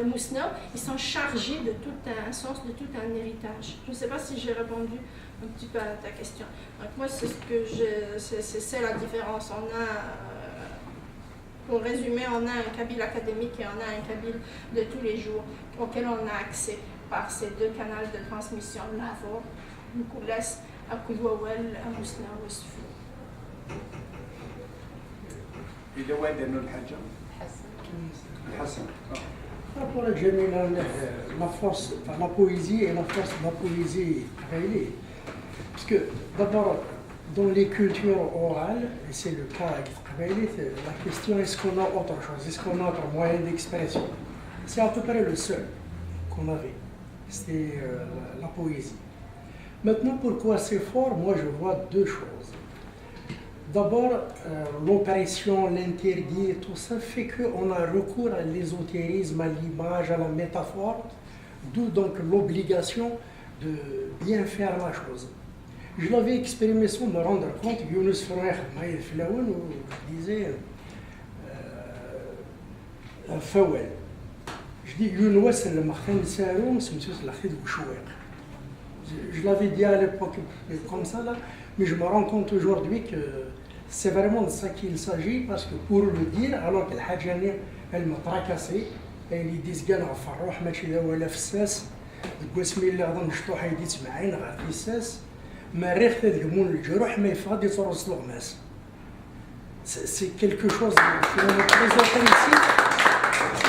mousnaou, ils sont chargés de tout un sens, de tout un héritage. Je ne sais pas si j'ai répondu un petit peu à ta question. Donc moi, c'est la différence. On a, pour résumer, on a un kabyle académique et on a un kabyle de tous les jours auquel on a accès par ces deux canaux de transmission, l'Avor, le Koulas, Akououawel, Mousnaou et Sfou. إذا وين إنه الحاجة؟ الحسن. Pour la Jamila, la force, enfin, la poésie et la force de la poésie réelle. Parce que d'abord, dans les cultures orales, et c'est le cas avec Kabyle, la question est-ce qu'on a autre chose, est-ce qu'on a un moyen d'expression? C'est à peu près le seul qu'on avait, c'était la poésie. Maintenant, pourquoi c'est fort? Moi, je vois deux choses. D'abord, l'oppression, l'interdit, tout ça fait qu'on a recours à l'ésotérisme, à l'image, à la métaphore, d'où donc l'obligation de bien faire la chose. Je l'avais exprimé sans me rendre compte, Younous Froueh, Maïd Flaoun, où je disais Fawel. Je dis Younous, le Martin Saroum, c'est monsieur Slachid Bouchouer. Je l'avais dit à l'époque comme ça, là, mais je me rends compte aujourd'hui que c'est vraiment de ça qu'il s'agit, parce que pour le dire, alors que l'Hajjani, elle m'a tracassé, elle dit قال غفروح ماشي ذا ولا فساس القسمي اللي غادي نشطوح يدي تسمعين غير فساس ما ريخ تدقمون الجروح ما يفقد يترص الغماس. C'est quelque chose qui est très authentique,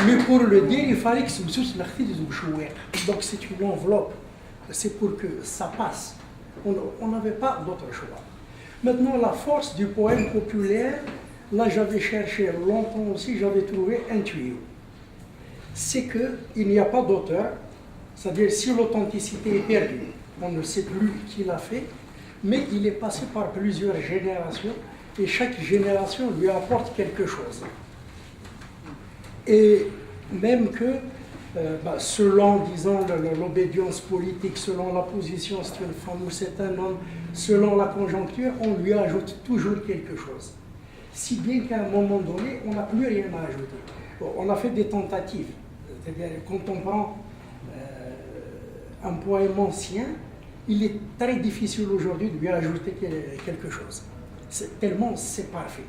mais pour le dire, il fallait que ce monsieur se l'achète. Donc c'est une enveloppe, c'est pour que ça passe. On n'avait pas d'autre choix. Maintenant, la force du poème populaire, là j'avais cherché longtemps aussi, j'avais trouvé un tuyau. C'est qu'il n'y a pas d'auteur, c'est-à-dire si l'authenticité est perdue, on ne sait plus qui l'a fait, mais il est passé par plusieurs générations et chaque génération lui apporte quelque chose. Et même que, selon, disons, l'obédience politique, selon la position, c'est une femme ou c'est un homme, selon la conjoncture, on lui ajoute toujours quelque chose. Si bien qu'à un moment donné, on n'a plus rien à ajouter. Bon, on a fait des tentatives. C'est-à-dire, quand on prend un poème ancien, il est très difficile aujourd'hui de lui ajouter quelque chose. Tellement c'est parfait.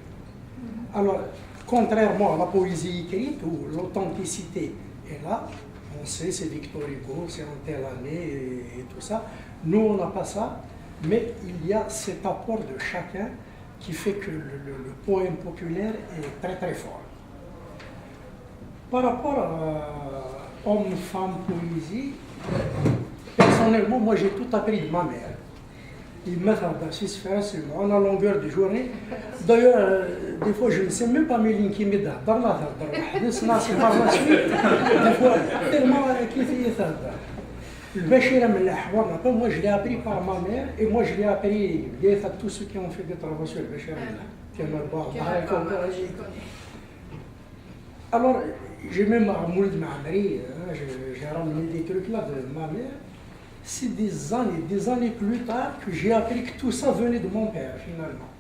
Alors, contrairement à la poésie écrite, où l'authenticité est là, on sait c'est Victor Hugo, c'est en telle année et tout ça. Nous, on n'a pas ça, mais il y a cet apport de chacun qui fait que le poème populaire est très très fort. Par rapport à homme, femme, poésie, personnellement, moi j'ai tout appris de ma mère. Il m'a fait c'est à la longueur de journée. D'ailleurs, des fois, je ne sais même pas mes lignes qui me donnent. Dans la par la suite, des fois, tellement qui fait ça. Le Bachir Mellah, moi je l'ai appris par ma mère et moi je l'ai appris à tous ceux qui ont fait des travaux sur le Bachir Mellah. Alors, j'ai même Moulid Ma'amri, j'ai ramené des trucs là de ma mère. C'est des années plus tard que j'ai appris que tout ça venait de mon père, finalement.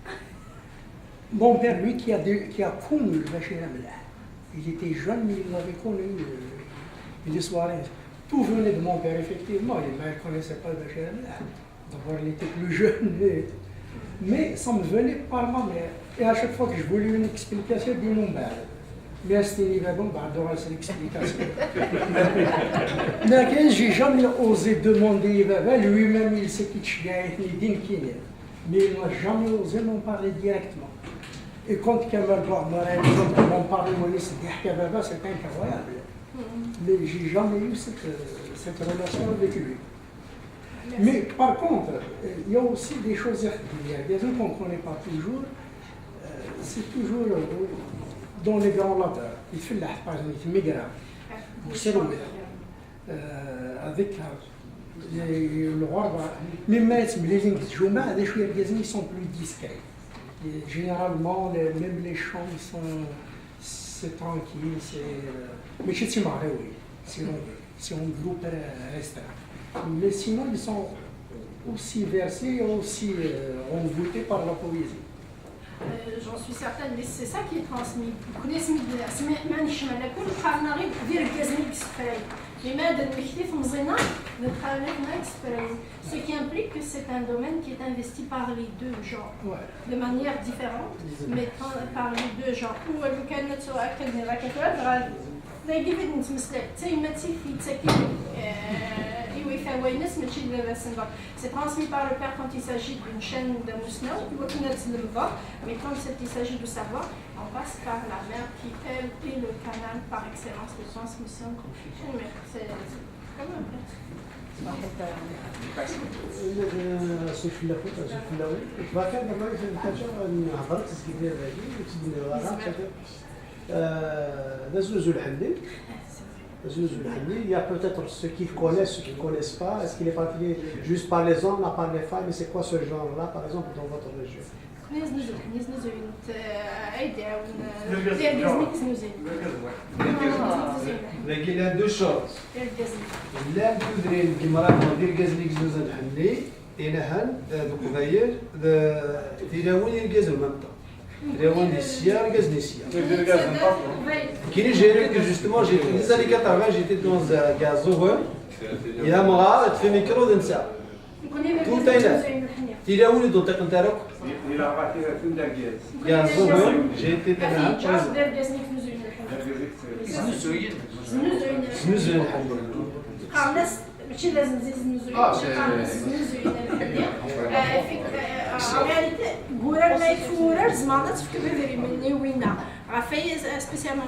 Mon père, lui, qui a connu le Bachir Mellah. Il était jeune, mais il l'avait connu les soirées. Tout venait de mon père, effectivement. Il ne connaissait pas le Bachir Mellah. D'abord, il était plus jeune. Mais ça me venait par ma mère. Et à chaque fois que je voulais une explication, je dis non, mais c'était bon, c'est l'explication. Mais j'ai jamais osé demander, lui-même il sait qu'il mais il n'a jamais osé m'en parler directement. Et quand Kamal m'en parlait, c'est incroyable. Mais j'ai jamais eu cette relation avec lui. Mais par contre, il y a aussi des choses, il y a des trucs qu'on ne connaît pas toujours, c'est toujours dans les grands lateurs. Il fait la par exemple, il fait Migra, avec le roi, mais les lignes de Jouma, ils sont plus discrets. Et généralement, même les chants, c'est tranquille, mais je suis marré, oui, c'est un groupe restreint. Mais sinon, ils sont aussi versés, aussi envoûtés par la poésie. J'en suis certaine, mais c'est ça qui est transmis. Ce qui implique que c'est un domaine qui est investi par les deux genres, de manière différente, mais par les deux genres. C'est transmis par le père quand il s'agit d'une chaîne de Mousno, mais quand il s'agit de savoir, on passe par la mère qui, elle, est le canal par excellence de transmission. C'est comme un père. Il y a peut-être ceux qui connaissent, ceux qui ne connaissent pas. Est-ce qu'il est pratiqué juste par les hommes, par les femmes? Mais c'est quoi ce genre-là, par exemple, dans votre région? Il y a deux choses. L'un voudrait une guimara pour dire gaznik znouzan hamli, et nahan, donc d'ailleurs, il y a un gaz en même temps. Il y a un sia, gaz des sia. Qui est géré que justement, j'ai fait des années 80, j'étais dans un gaz ouvert. Il y a un mara, tu fais micro d'un ça. Tout est là. Il y a un dans ta cantarok. Il y a un ouvert, j'ai été dans un زنوزوين قامناس ماشي لازم نزيد زنوزوين réalité غورا ما يفورر زمانات في كبير مني وينا عفاي سبيسيالمون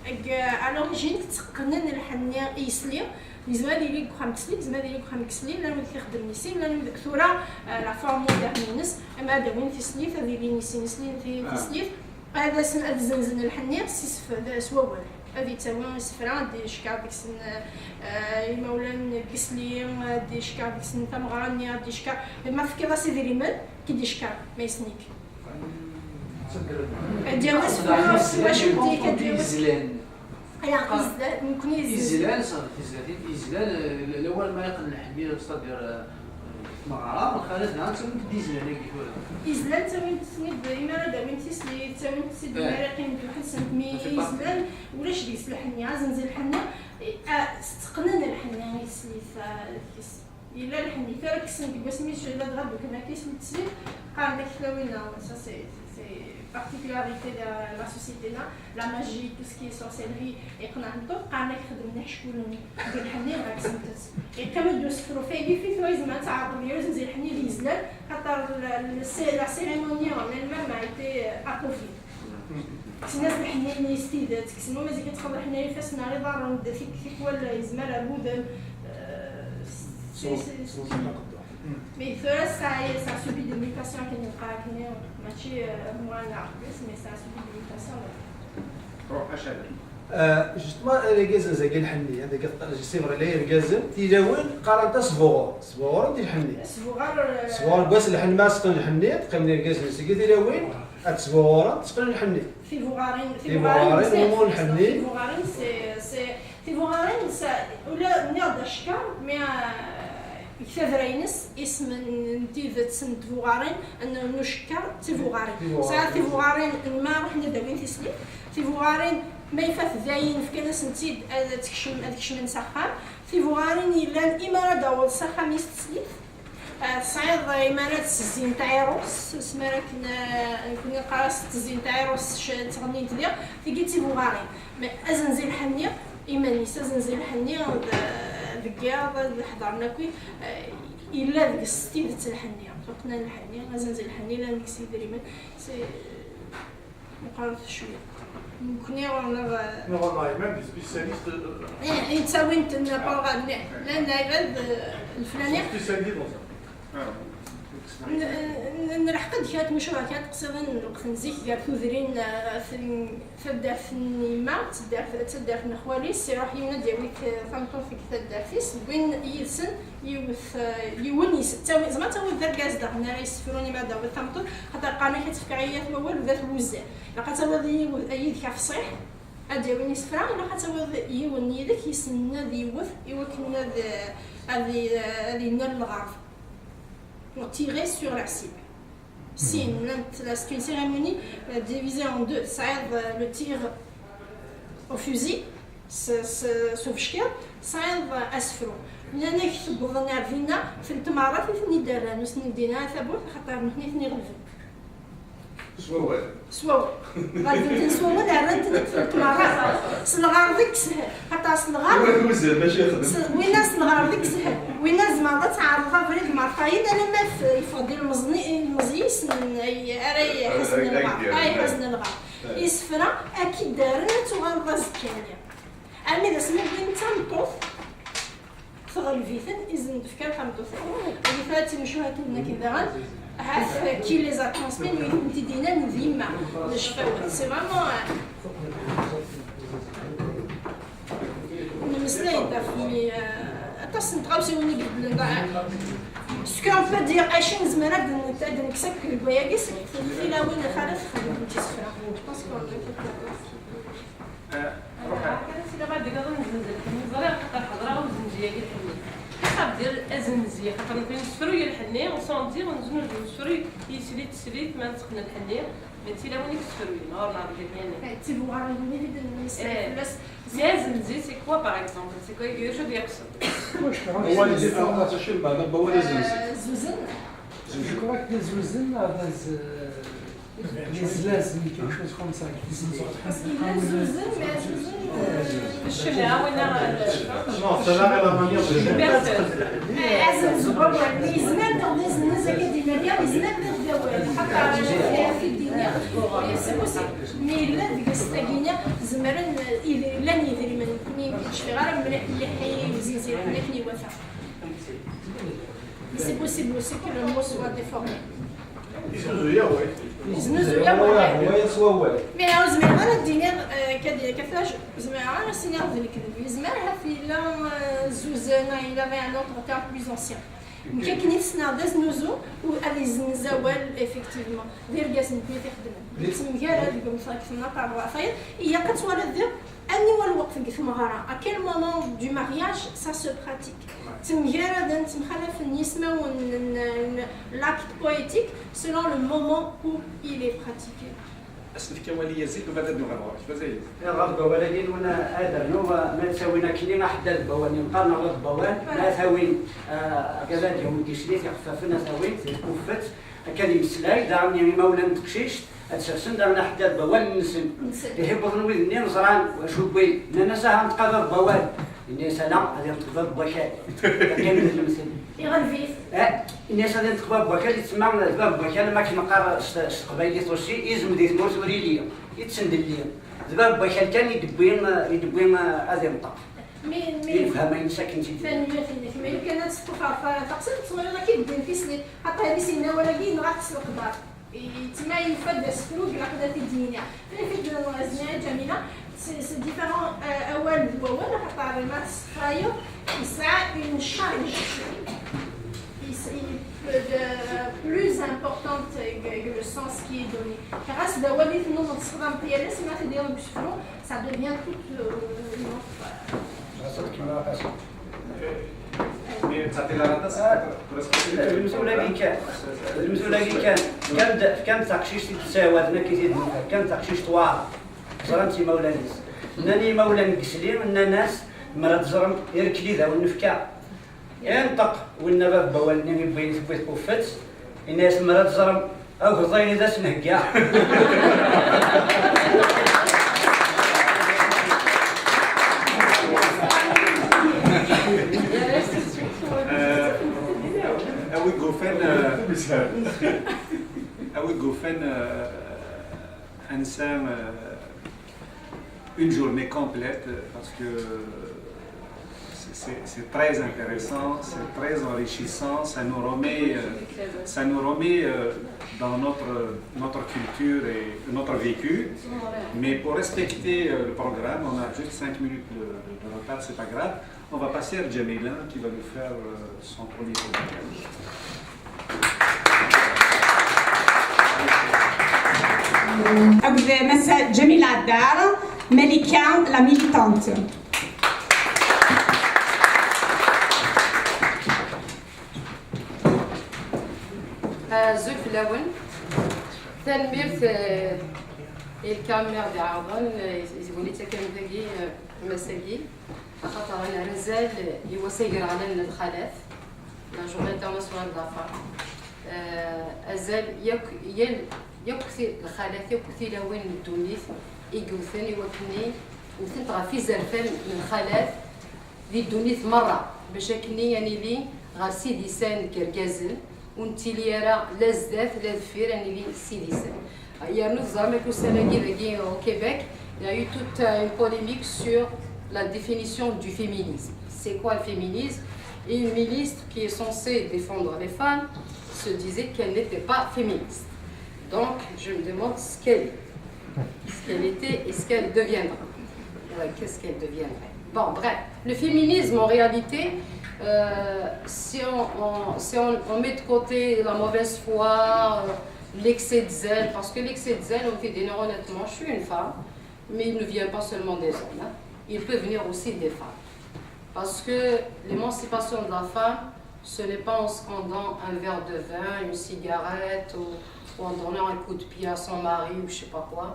à l'origine تقنن الحنية يسلي زمان اللي كخام كسلي زمان اللي كخام كسلي لا نمد خدم نسي لا نمد كثورة لا فورم مودرنينس اما داوين في سليف هذه اللي نسي نسلي في سليف هذا سن هذا زنزن الحنية سيسف سواول هذه تساوي سفران دي شكا ديك سن يمولان كسلي دي شكا ديك سن تمغرانيا دي شكا ما في كذا سيدي ريمل كي دي شكا ما يسنيك ديال سفران واش ودي كدير لا ممكن إزلال صارت إزلال الأول ما يقن الحمير صدر مغارة والخالد نعم تسوي ديزلال كيف إزلال تسوي تسميد إمارة داوين تسلي تسوي تسيد مريقين تحسن مي إزلال ولاش ديك الحنية زنزل الحنية استقنن الحنية يسلي إلا الحنية فارك السن كي بسميش إلا تغدو كما كيسمي تسلي قال لك لوينا سا سي particularité de la société là, la magie, tout ce qui est sorcellerie et qu'on a un peu قاعد نخدم نحشكو ديال الحنيه غير سمتت كما دوز التروفي في ثويز ما تعرض لي زي الحنيه اللي يزلل خاطر لا سيريموني اون ما ايتي ابوفي الناس الحنيه اللي استيدات كسنو مازال كتخضر الحنيه فاس ناري ضار فيك ولا يزمر الهودم Mais ça a subi des mutations qui n'ont pas acquis, moins larges, mais ça a subi des mutations. جسما رجازن زي الحني هذاك السيفر اللي رجازن تيجاون قارنت صبور ديال الحني صبور باس الحن ما سقن الحني تقيم رجازن سي تيجاون صبور تسقن الحني في فوغارين مو الحني في فوغارين ولا نيض اشكال مي كثرينس اسم نتيذة سنت فوغارين انه نشكر تفوغارين ساعات تفوغارين ما رحنا داوين تسلي تفوغارين ما يفات ذاين في كناس نتيد تكشم من سخام تفوغارين إلا إمارة داول سخام يستسليف صعيد إمارات الزين تاعيروس سمارة كنا قراص الزين تاعيروس تغني تدير تيجي تفوغارين ما أزنزي الحنية إيمانيس أزنزي الحنية ذكيا حضرنا كوي إلا ذيك الستين الحنية فقنا الحنية غازنزل الحنية لا نكسي دريمن سي مقارنة شوية ممكن يورنا même des spécialistes يتساوي انت نبغى لا نايغد الفلانية نرحقد كانت مشروع كانت قصيرا وقت نزيك قال ثوذرين تبدا في النيمة تدار في نخوالي سيروح يونا ديالك ثمطون فيك تدار فيس وين يلسن يون يستوي زعما تا هو دار كاز دغنا يسفروني ما داو ثمطون خاطر قانا كتفكريات ما والو ذات وزع لقات هو يدك في الصيح ادي وين يسفرا لقات هو يون يدك يسنى ديوث يوكنا هذه نال الغرب pour tirer sur la cible. C'est une cérémonie divisée en deux. Ça aide le tir au fusil, sauf ça aide à se faire. لأن كتبغضنا عرفينا في التمارة في الندالة نسندينا ثابوت خاطر نحن نغلفن. سواء غادي نسواو دارنا في التمارة صلغار ديك سهل خاطر صلغار وين صلغار ديك سهل وين زعما تعرضها فريد المرفايد انا ما يفضل المزيس اري حسن الغار يسفرا اكيد دارنا تغلظ زكانيا امي اذا سمعت بنت مطوف تغلفيثن اذن فكر خمطوف اللي فاتي مشو هكذا كذا qui les a transmis nous دينا نذيما الشفاوات سي فريمون نمسلاي دافني اتصل تغاوسوني قبل سكو اون بو دير عايشين زمانات نكسك البواياكيس في لا وين خالف خدمت تسفرا باسكو روح سي لا غادي نظن نزل نظري خاطر حضره وزنجيه كالحنيه كيف دير ازنزيه خاطر نكون نسفرو يا الحنيه وصونتي ونزنو نسفرو يسليت سليت ما نسقنا الحنيه متي لا وين نسفرو نهار نهار ديالنا تي فو غاروني في الناس سي ازنزي سي كوا باغ اكزومبل سي كوا يوجد يقصد هو اللي ديفيرونس تاع بعد هو زوزن Je crois que les usines avec les lèzes, quelque chose comme ça. Parce qu'il y a زوزن mais زوزن الشمعة وين Non, ça n'a rien à manière de أزم زبور ميزنا دغ ميزنا زكاة دينارية ميزنا دغ دوال حتى في الدنيا سي بوسيبل مي لا ديك الستاكينيا زمرن لن يدري من ما يمكنش غير مليح اللي حيوز مزيان مليح اللي وفا سي بوسيبل اوسي كو لو مو سوا ديفورمي يزوزو وي يزنوزو يا واحد هو يسوى هو مي هاو زمير انا الدينار كيفاش زمير انا سينيور ديال الكذب زميرها في لا زوزنا الى في ان اوتر تاع بلوز انسيان كاين سنا داز نوزو و الي زنزوال افكتيفمون دير كاسن بي تخدم تمكار هذيك مساكسنا تاع الوفايات هي كتولد دير اني والوقت في المهاره ا كيل مومون دو مارياج سا سو براتيك تمكار هذا نتمخلف نسمع لاكت بويتيك سيلون لو مومون او il est pratiqué أسلف كوالي يزيد وبدأ نغرواش بزايد غضبة ولكن وانا هذا نو ما تساوينا كلينا حتى البوان نقارنا غضبوان ما تساوين كذا اليوم كيشريت يخففنا تساوين كفت كان مسلاي دارني مولا نتقشيش اتسرسن دارنا حتى البوان نسن يحب نوي ني نزران وشو بوي انا ساهم تقدر بوان اني سلام هذه تقدر بوكال كان المثل يغلفيف الناس غادي تخبى بوكال يتسمى الباب بوكال ما كنقرا قبايلي توشي يزم ديت مور سوريليا يتسندل ليا الباب بوكال كان يدبوين هذه النطق مي يفهم ما ينسكن شي ثانية ما كانت تستخاف تقصد تصوير كيبدا في سنين حتى هذه سنة ولكن غا تسلق دار تما يفد سلوك العقدة الدينية في الزنايا جميلة سي ديفيرون أول بوال حتى ما تستخايو يسعى une charge plus importante que le sens qui est donné. Car à ce moment-là, nous on se rend PLS, mais c'est des ambuscons, ça devient tout une المسؤولة كان تقشيش تساواتنا كيزيد كان تقشيش طوال زرمتي مولا ناس ناني مولا نكسليم ان ناس مرات زرم يركلي ذا والنفكا ينطق والنباب بوالني بين ثبت كفت الناس مرات زرم او غزايني ذا سنهكا أوي غوفن إنسان une journée complète parce que c'est très intéressant, c'est très enrichissant, ça nous remet dans notre culture et notre vécu. Mais pour respecter le programme, on a juste 5 minutes de retard, c'est pas grave. On va passer à Jamila qui va nous faire son premier programme. أخذ مساء جميلة الدار ملكة لا ميليتانت زوج الأول تنمير الكاميرا ديال عرضان يزبوني تكمل مساجي خاطر انا رزال يوسير على الخلاف لا جورني انترناسيونال دافا ازال يكثي الخلاف يكثي لوين الدونيس يقوثني وكني وثنت غافي زرفان من خلاف ذي الدونيس مره باش كني يعني لي غا سيدي سان كركازل ونتي لي راه لا زدات لا دفير يعني لي سيدي سان يا نو زعما كو سناكي باكي au Québec il y a eu toute une polémique sur la définition du féminisme. C'est quoi le féminisme? Et une ministre qui est censée défendre les femmes se disait qu'elle n'était pas féministe. Donc je me demande ce qu'elle était et ce qu'elle deviendra. Qu'est-ce qu'elle deviendrait? Bon, bref, le féminisme en réalité, si on met de côté la mauvaise foi, l'excès de zèle, parce que l'excès de zèle, on fait dire honnêtement, je suis une femme, mais il ne vient pas seulement des hommes, hein. Il peut venir aussi des femmes. Parce que l'émancipation de la femme, ce n'est pas en scandant un verre de vin, une cigarette, ou en donnant un coup de pied à son mari, ou je ne sais pas quoi.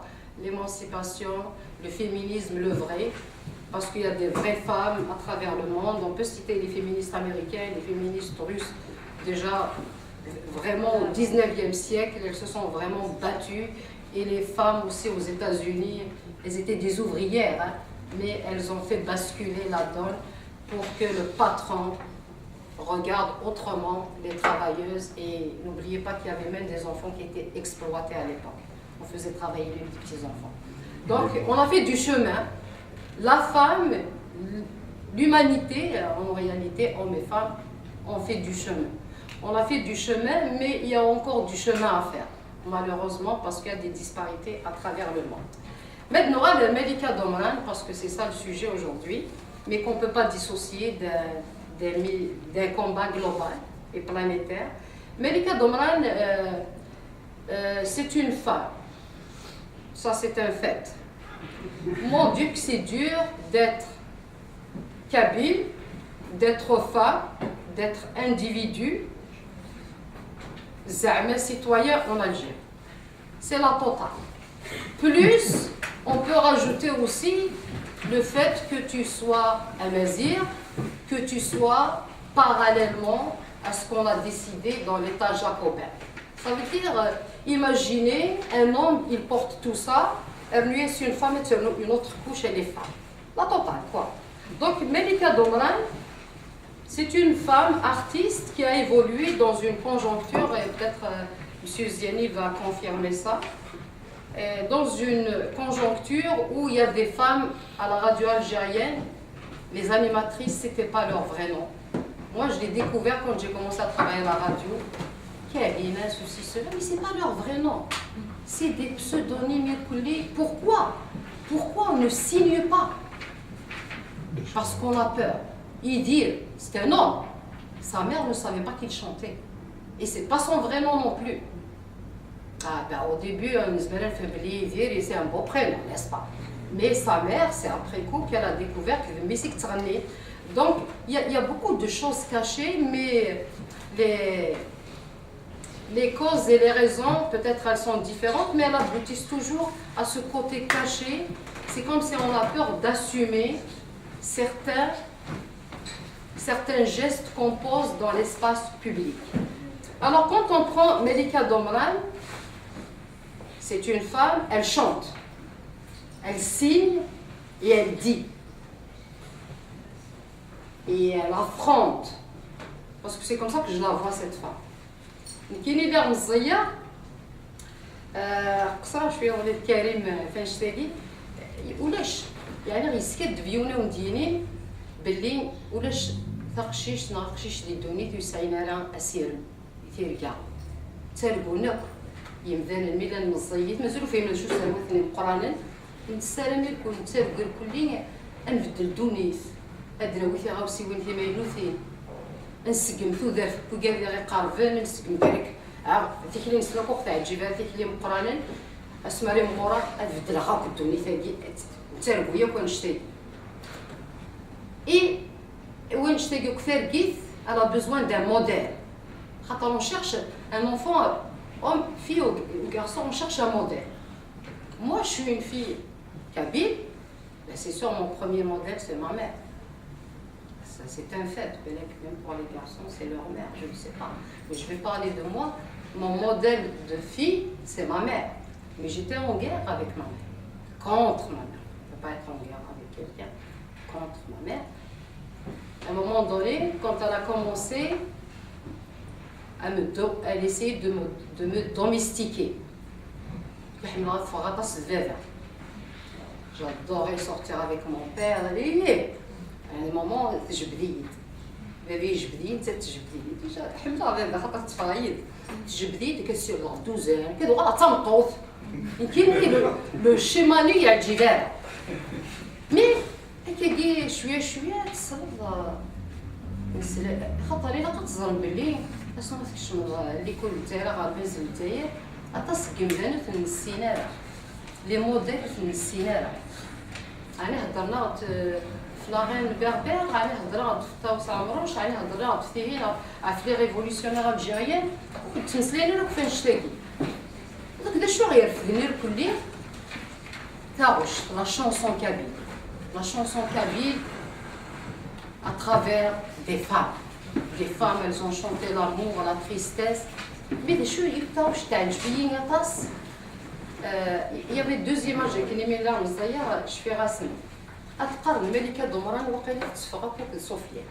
L'émancipation, le féminisme, le vrai, parce qu'il y a des vraies femmes à travers le monde. On peut citer les féministes américains, les féministes russes, déjà vraiment au 19e siècle, elles se sont vraiment battues. Et les femmes aussi aux États-Unis, elles étaient des ouvrières, hein, mais elles ont fait basculer la donne pour que le patron regarde autrement les travailleuses. Et n'oubliez pas qu'il y avait même des enfants qui étaient exploités à l'époque. On faisait travailler les petits-enfants. Donc, on a fait du chemin. La femme, l'humanité, en réalité, hommes et femmes, on fait du chemin. On a fait du chemin, mais il y a encore du chemin à faire, malheureusement, parce qu'il y a des disparités à travers le monde. Maintenant, le Melika Domran, parce que c'est ça le sujet aujourd'hui, mais qu'on ne peut pas dissocier d'un combat global et planétaire. Melika Domran, c'est une femme. Ça, c'est un fait. Mon Dieu, que c'est dur d'être kabyle, d'être femme, d'être individu, zama citoyen en Algérie. C'est la totale. Plus, on peut rajouter aussi le fait que tu sois un mazir, que tu sois parallèlement à ce qu'on a décidé dans l'État jacobin. Ça veut dire, imaginez un homme, il porte tout ça, lui c'est une femme, et une autre couche, elle est femme. La totale, quoi. Donc, Melika Domran, c'est une femme artiste qui a évolué dans une conjoncture, et peut-être M. Ziani va confirmer ça, dans une conjoncture où il y a des femmes à la radio algérienne, les animatrices, ce n'était pas leur vrai nom. Moi, je l'ai découvert quand j'ai commencé à travailler à la radio. Karina, ceci, cela, mais ce n'est pas leur vrai nom. C'est des pseudonymes. Pourquoi? Pourquoi on ne signe pas? Parce qu'on a peur. Il dit, c'est un homme. Sa mère ne savait pas qu'il chantait. Et ce n'est pas son vrai nom non plus. Ah, ben, au début, c'est un beau prénom, n'est-ce pas? Mais sa mère, c'est après coup qu'elle a découvert que musique traînait. Donc, il y a beaucoup de choses cachées, mais les causes et les raisons, peut-être elles sont différentes, mais elles aboutissent toujours à ce côté caché. C'est comme si on a peur d'assumer certains gestes qu'on pose dans l'espace public. Alors, quand on prend Melika Domran, c'est une femme, elle chante, elle signe et elle dit. Et elle affronte. Parce que c'est comme ça que je la vois, cette femme. كاين اللي راه مزيه قصره شويه ولاد كريم فاش تاقي ولاش يعني غيسكت فيونا ومدينين باللي ولاش ثقشيش ناقشيش لي دوني تسعين راه اسير تيركا تربونك يمدان الميلان مزيت مازالو فهمنا شو سموتني القران نتسلم لكم ترقل كلي نبدل دونيس ادراويتي غاوسي وين في مايلوثين نسقم ثوذر وقال لي قارفان نسقم كريك تيكلي نسلك وقت عجيبها تيكلي مقرانا اسمري مورا ادبدل غاك الدوني ثاقي تربويا كونشتي اي وين نشتاقي كثر كيف انا بيزوان دان موديل خاطر اون شيرش ان انفون homme, fille ou garçon, on cherche un modèle. Moi, je suis une fille kabyle, ben c'est sûr, mon premier modèle, c'est ma mère. Ça, c'est un fait. Même pour les garçons, c'est leur mère, je ne sais pas. Mais je vais parler de moi. Mon modèle de fille, c'est ma mère. Mais j'étais en guerre avec ma mère, contre ma mère. On ne peut pas être en guerre avec quelqu'un, contre ma mère. À un moment donné, quand elle a commencé, elle essayait de me domestiquer. J'adorais sortir avec mon père. À un moment, je بديت. Je بديت. الحمد لله دابا خاطر تفايد. Je بديت كسير 12 ans. كده غلط تنطوط. يمكن لو شيماني يعجبها. مي هكا شويه تصرف خاطر الا كتظن باللي اسمع اللي كل الجزائر غالبين في الجزائر اتصقم دانا في السيناره لي موديل في السيناره يعني هضرنا في لاغين بربر يعني هضرنا في طاوس عمروش يعني هضرنا في ثيهينا في لي ريفوليسيونير الجزائريين كنت مسليني راك فين نشتاقي داك شنو غيرفدني الكلي تاغوش لا شانسون كابيل لا شانسون كابيل à travers des femmes. Les femmes, elles ont chanté l'amour, la tristesse. Mais des choses, il y avait deux images qui étaient là, je fais racine. أتقارن ملكة دمران وقيلة تفرق صوفيا.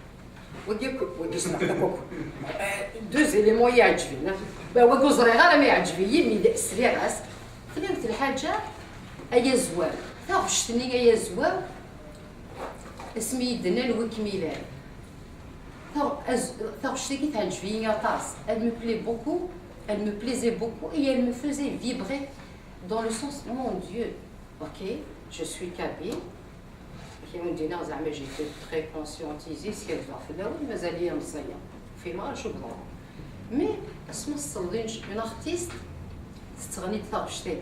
deux éléments يعجبنا. وقو صغيرة ما يعجبني مي سري راس. قلت الحاجة أيا زواو شتني أيا زواو اسمي يدنا الوكميلان شتي تعجبني طاس elle me plaît beaucoup elle me plaisait beaucoup et elle me faisait vibrer dans le sens mon Dieu ok je suis kabyle كيما دينا زعما جيت très conscientisée ce qu'elle va في الأول مازال مزيان في ما شكرا مي اسمها الصلينش من ارتيست تغني شتي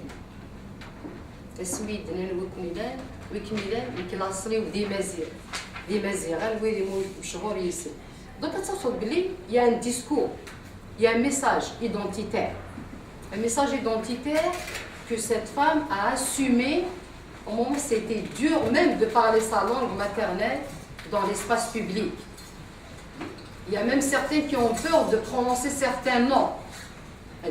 اسمي دنا وكميلان كلاصري ودي مزيغ الويلي مشهور يسي donc تصور بلي y a un discours il y a un message identitaire que cette femme a assumé au moment où c'était dur même de parler sa langue maternelle dans l'espace public. Il y a même certains qui ont peur de prononcer certains noms. On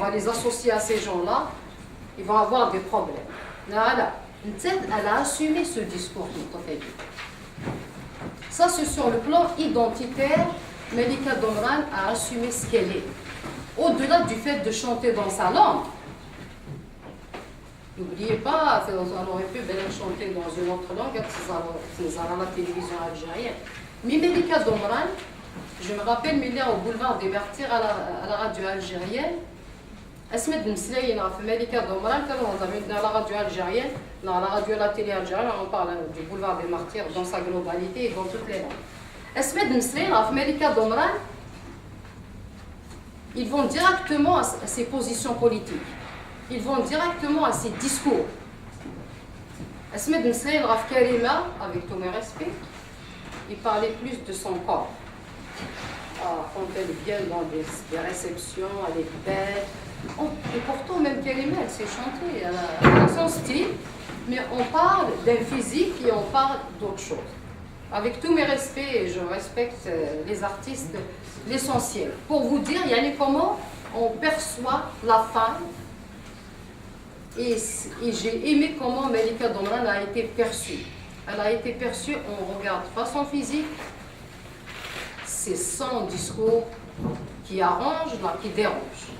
va les associer à ces gens-là, ils vont avoir des problèmes. Voilà. Elle a assumé ce discours. Ça, c'est sur le plan identitaire. Melika Domran a assumé ce qu'elle est. Au-delà du fait de chanter dans sa langue. N'oubliez pas, on aurait pu bien chanter dans une autre langue, à la télévision algérienne. Mais Melika Domran, je me rappelle, mais là au boulevard des Martyrs à la radio algérienne, Asmed Msleïn a fait Melika Domran, quand on a vu dans la radio algérienne, dans la radio et la télé algérienne, on parle du boulevard des Martyrs dans sa globalité et dans toutes les langues. Asmed Msleïn a fait Melika Domran, ils vont directement à ses positions politiques. Ils vont directement à ses discours. Asmed Msleïn Raf Karima, avec tous mes respects, il parlait plus de son corps. Quand elle vient dans des réceptions, elle est belle. Et pourtant, même Karima, elle sait chanter, elle a son style, mais on parle d'un physique et on parle d'autre chose. Avec tous mes respects, et je respecte les artistes, l'essentiel. Pour vous dire, Yannick, comment on perçoit la femme. Et j'ai aimé comment Melika Domran a été perçue. Elle a été perçue, on regarde pas son physique, c'est son discours qui arrange, qui dérange.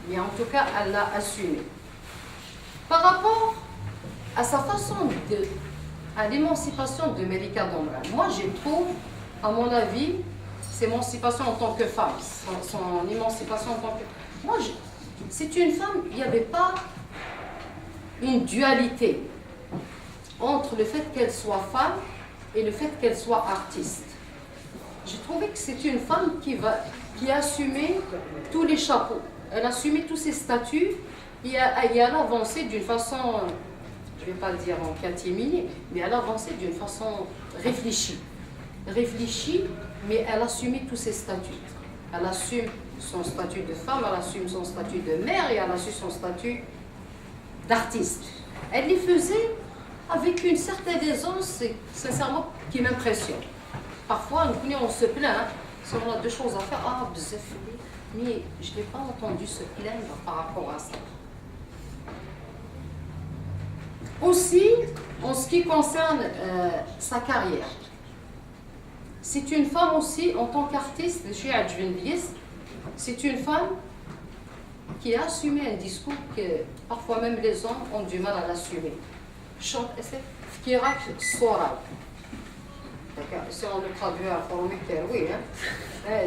Mais en tout cas, elle l'a assumé. Par rapport à sa façon à l'émancipation de Melika Domran, moi je trouve, à mon avis, c'est émancipation en tant que femme, son émancipation en tant que... Moi, c'est une femme, il n'y avait pas une dualité entre le fait qu'elle soit femme et le fait qu'elle soit artiste. J'ai trouvé que c'est une femme qui a assumé tous les chapeaux. Elle a assumé tous ses statuts et elle a avancé d'une façon, je ne vais pas le dire en catimini, mais elle a avancé d'une façon réfléchie. Mais elle a assumé tous ses statuts. Elle assume son statut de femme, elle assume son statut de mère et elle assume son statut d'artiste. Elle les faisait avec une certaine aisance, sincèrement, qui m'impressionne. Parfois, on se plaint, si on a deux choses à faire, mais je n'ai pas entendu se plaindre par rapport à ça. Aussi, en ce qui concerne sa carrière, c'est une femme aussi, en tant qu'artiste, c'est une femme qui a assumé un discours que parfois même les hommes ont du mal à l'assumer. Si on le traduit à former, oui,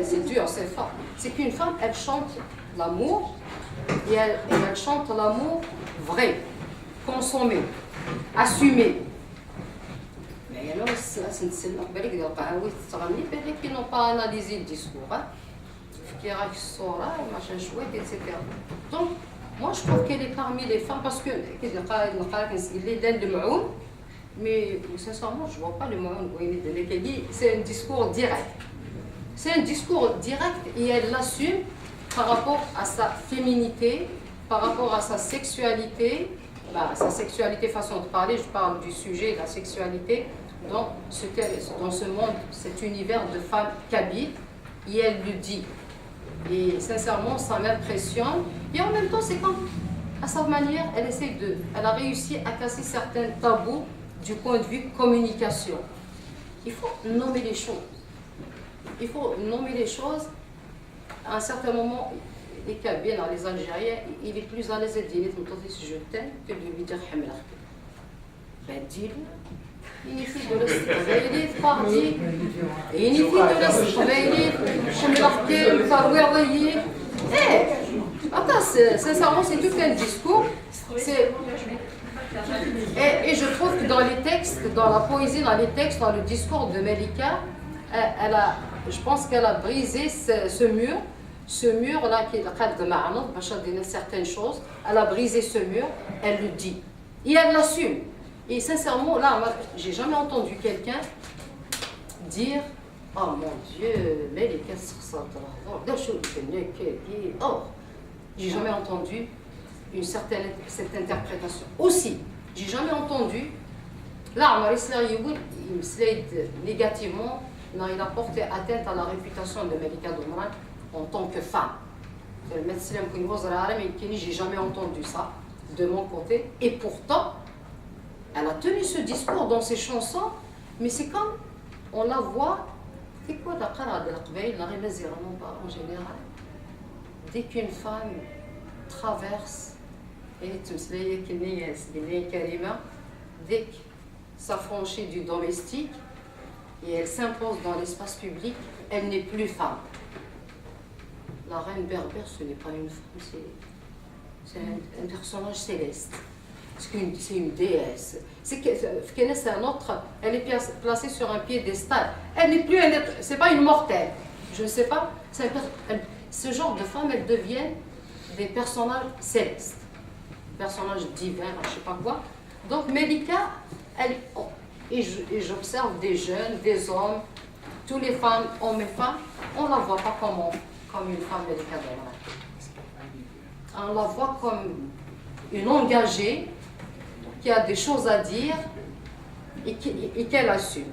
c'est dur, c'est fort. C'est qu'une femme, elle chante l'amour et elle chante l'amour vrai, consommé, assumé. Mais il y a qui n'ont pas analysé le discours. Etc. Donc, moi je trouve qu'elle est parmi les femmes parce que mais sincèrement je ne vois pas le moyen c'est un discours direct. C'est un discours direct et elle l'assume par rapport à sa féminité, par rapport à sa sexualité, façon de parler, je parle du sujet, de la sexualité, dans ce monde, cet univers de femmes kabyles, et elle le dit. Et sincèrement, ça m'impressionne. Et en même temps, c'est comme, à sa manière, elle a réussi à casser certains tabous du point de vue communication. Il faut nommer les choses. à un certain moment, les Kabyles, les Algériens, il est plus à l'aise de dire je t'aime que de lui dire Hamla. Ben dis-le. ينفي درس قبايلي في باردي ينفي درس قبايلي شملقتي ترويضي attends, sincèrement, c'est tout un discours. Et je trouve que dans les textes, dans la poésie, dans les textes, dans le discours de Melika, je pense qu'elle a brisé ce mur-là qui est le cadre de Ma'anoud, certaines choses. Elle a brisé ce mur, elle le dit. Et elle l'assume. Et sincèrement, là, j'ai jamais entendu quelqu'un dire « Oh mon Dieu, Melika, oh !» J'ai jamais entendu cette interprétation. Aussi, j'ai jamais entendu, là, négativement, il a porté atteinte à la réputation de Melika Domran en tant que femme. J'ai jamais entendu ça de mon côté. Et pourtant, elle a tenu ce discours dans ses chansons, mais c'est comme on la voit, c'est quoi la en général, dès qu'une femme traverse, dès que s'affranchit du domestique et elle s'impose dans l'espace public, elle n'est plus femme. La reine berbère, ce n'est pas une femme, c'est un personnage céleste. C'est une déesse. C'est un autre, elle est placée sur un piédestal. Elle n'est plus un être, c'est pas une mortelle. Je ne sais pas. Ce genre de femmes, elles deviennent des personnages célestes, personnages divins, je ne sais pas quoi. Donc Melika, et j'observe des jeunes, des hommes, toutes les femmes, hommes et femmes, on ne la voit pas comme une femme Melika Domran. On la voit comme une engagée qui a des choses à dire et qu'elle assume.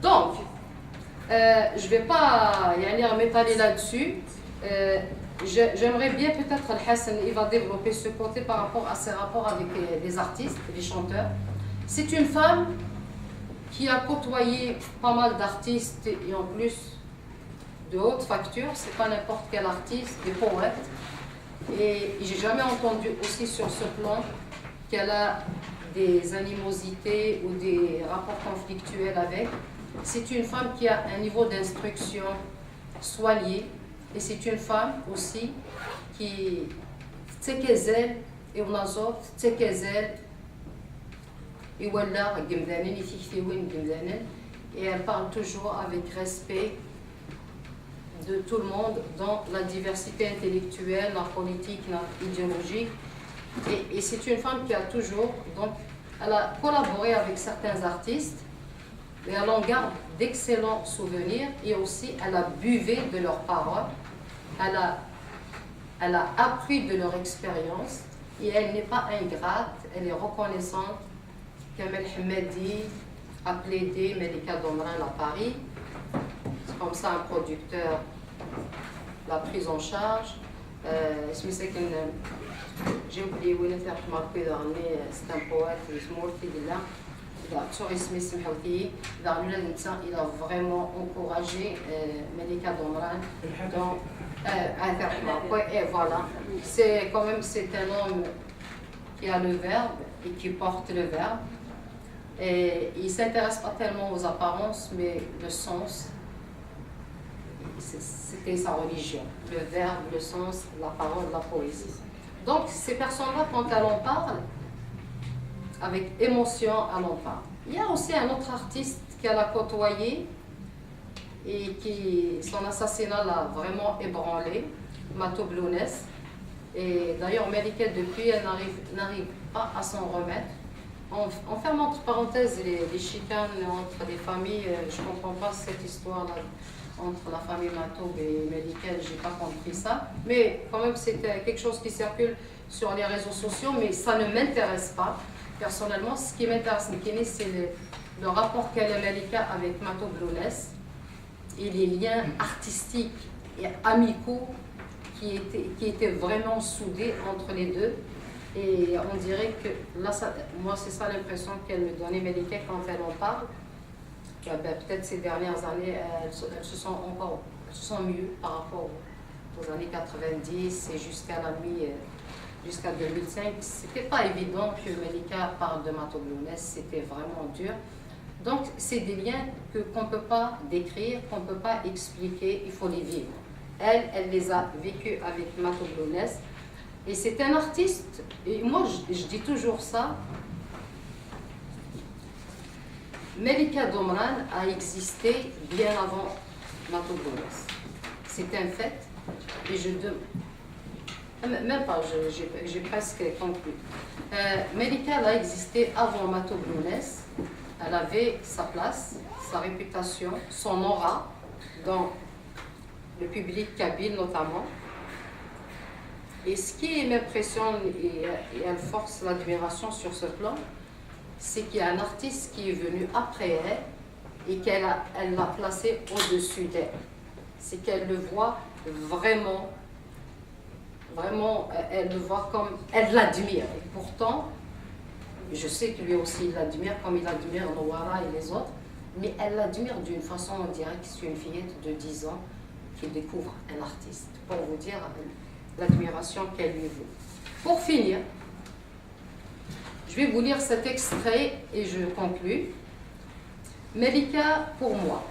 Donc, je ne vais pas m'étaler là-dessus. J'aimerais bien peut-être Al-Hassan, il va développer ce côté par rapport à ses rapports avec les artistes, les chanteurs. C'est une femme qui a côtoyé pas mal d'artistes et en plus de haute facture. C'est pas n'importe quel artiste, des poètes. Et j'ai jamais entendu aussi sur ce plan qu'elle a des animosités ou des rapports conflictuels avec. C'est une femme qui a un niveau d'instruction soigné. Et c'est une femme aussi qui تكزل ونازوت تكزل يولع جمدانين يثيثيوين جمدانين. Et elle parle toujours avec respect de tout le monde dans la diversité intellectuelle, la politique, l'idéologie. Et c'est une femme qui a toujours, donc, elle a collaboré avec certains artistes et elle en garde d'excellents souvenirs et aussi elle a buvé de leurs paroles, elle a appris de leur expérience et elle n'est pas ingrate, elle est reconnaissante. Kamel Hamadi a plaidé Melika Domran à Paris. C'est comme ça un producteur l'a prise en charge. J'ai oublié où il était remarqué dernier, c'est un poète, il a vraiment encouragé Melika Domran. Et voilà, c'est quand même c'est un homme qui a le verbe et qui porte le verbe. Et il ne s'intéresse pas tellement aux apparences, mais le sens, c'était sa religion. Le verbe, le sens, la parole, la poésie. Donc ces personnes-là, quand elles en parlent, avec émotion, elles en parlent. Il y a aussi un autre artiste qu'elle a côtoyé et qui, son assassinat l'a vraiment ébranlé, Mato Blounès. Et d'ailleurs, Melika, depuis, elle n'arrive pas à s'en remettre. On ferme entre parenthèses les chicanes entre les familles. Je ne comprends pas cette histoire-là entre la famille Matoub et Melika, je n'ai pas compris ça. Mais quand même, c'est quelque chose qui circule sur les réseaux sociaux, mais ça ne m'intéresse pas. Personnellement, ce qui m'intéresse, c'est le rapport qu'elle a Melika avec Matoub Blounès et les liens artistiques et amicaux qui étaient vraiment soudés entre les deux. Et on dirait que, là, moi c'est ça l'impression qu'elle me donnait Melika quand elle en parle. peut-être ces dernières années, elles se sentent mieux par rapport aux années 90 et jusqu'à 2005. C'était pas évident que Melika parle de Matoblounès, c'était vraiment dur. Donc, c'est des liens qu'on ne peut pas décrire, qu'on ne peut pas expliquer, il faut les vivre. Elle les a vécus avec Matoblounès. Et c'est un artiste, et moi je dis toujours ça, Melika Domran a existé bien avant Matoblounès. C'est un fait, et même pas, j'ai presque conclu. Melika a existé avant Matoblounès. Elle avait sa place, sa réputation, son aura dans le public kabyle notamment. Et ce qui m'impressionne et elle force l'admiration sur ce plan, c'est qu'il y a un artiste qui est venu après elle et qu'elle l'a placé au-dessus d'elle. C'est qu'elle le voit vraiment, elle le voit comme, elle l'admire. Et pourtant, je sais que lui aussi il l'admire comme il admire Noara et les autres, mais elle l'admire d'une façon, on dirait que c'est une fillette de 10 ans qui découvre un artiste, pour vous dire l'admiration qu'elle lui vaut. Pour finir, je vais vous lire cet extrait et je conclus. Melika, pour moi,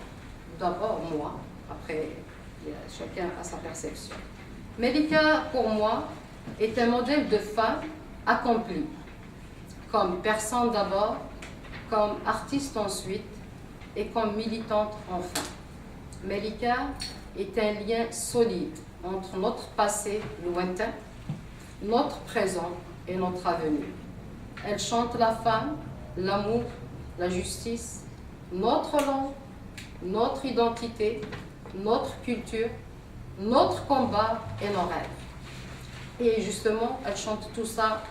d'abord moi, après chacun a sa perception. Melika, pour moi, est un modèle de femme accomplie, comme personne d'abord, comme artiste ensuite et comme militante enfin. Melika est un lien solide entre notre passé lointain, notre présent et notre avenir. Elle chante la femme, l'amour, la justice, notre langue, notre identité, notre culture, notre combat et nos rêves. Et justement, elle chante tout ça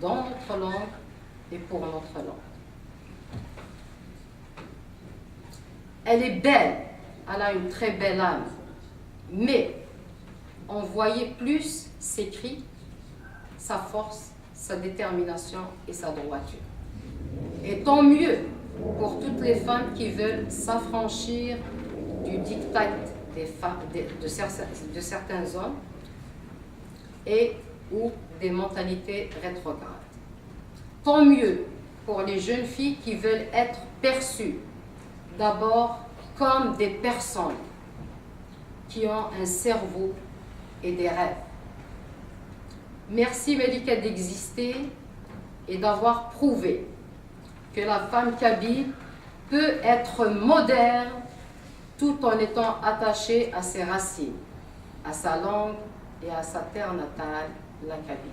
dans notre langue et pour notre langue. Elle est belle, elle a une très belle âme, mais on voyait plus ses cris, sa force, sa détermination et sa droiture. Et tant mieux pour toutes les femmes qui veulent s'affranchir du diktat de certains hommes et ou des mentalités rétrogrades. Tant mieux pour les jeunes filles qui veulent être perçues d'abord comme des personnes qui ont un cerveau et des rêves. Merci Melika d'exister et d'avoir prouvé que la femme kabyle peut être moderne tout en étant attachée à ses racines, à sa langue et à sa terre natale, la Kabylie.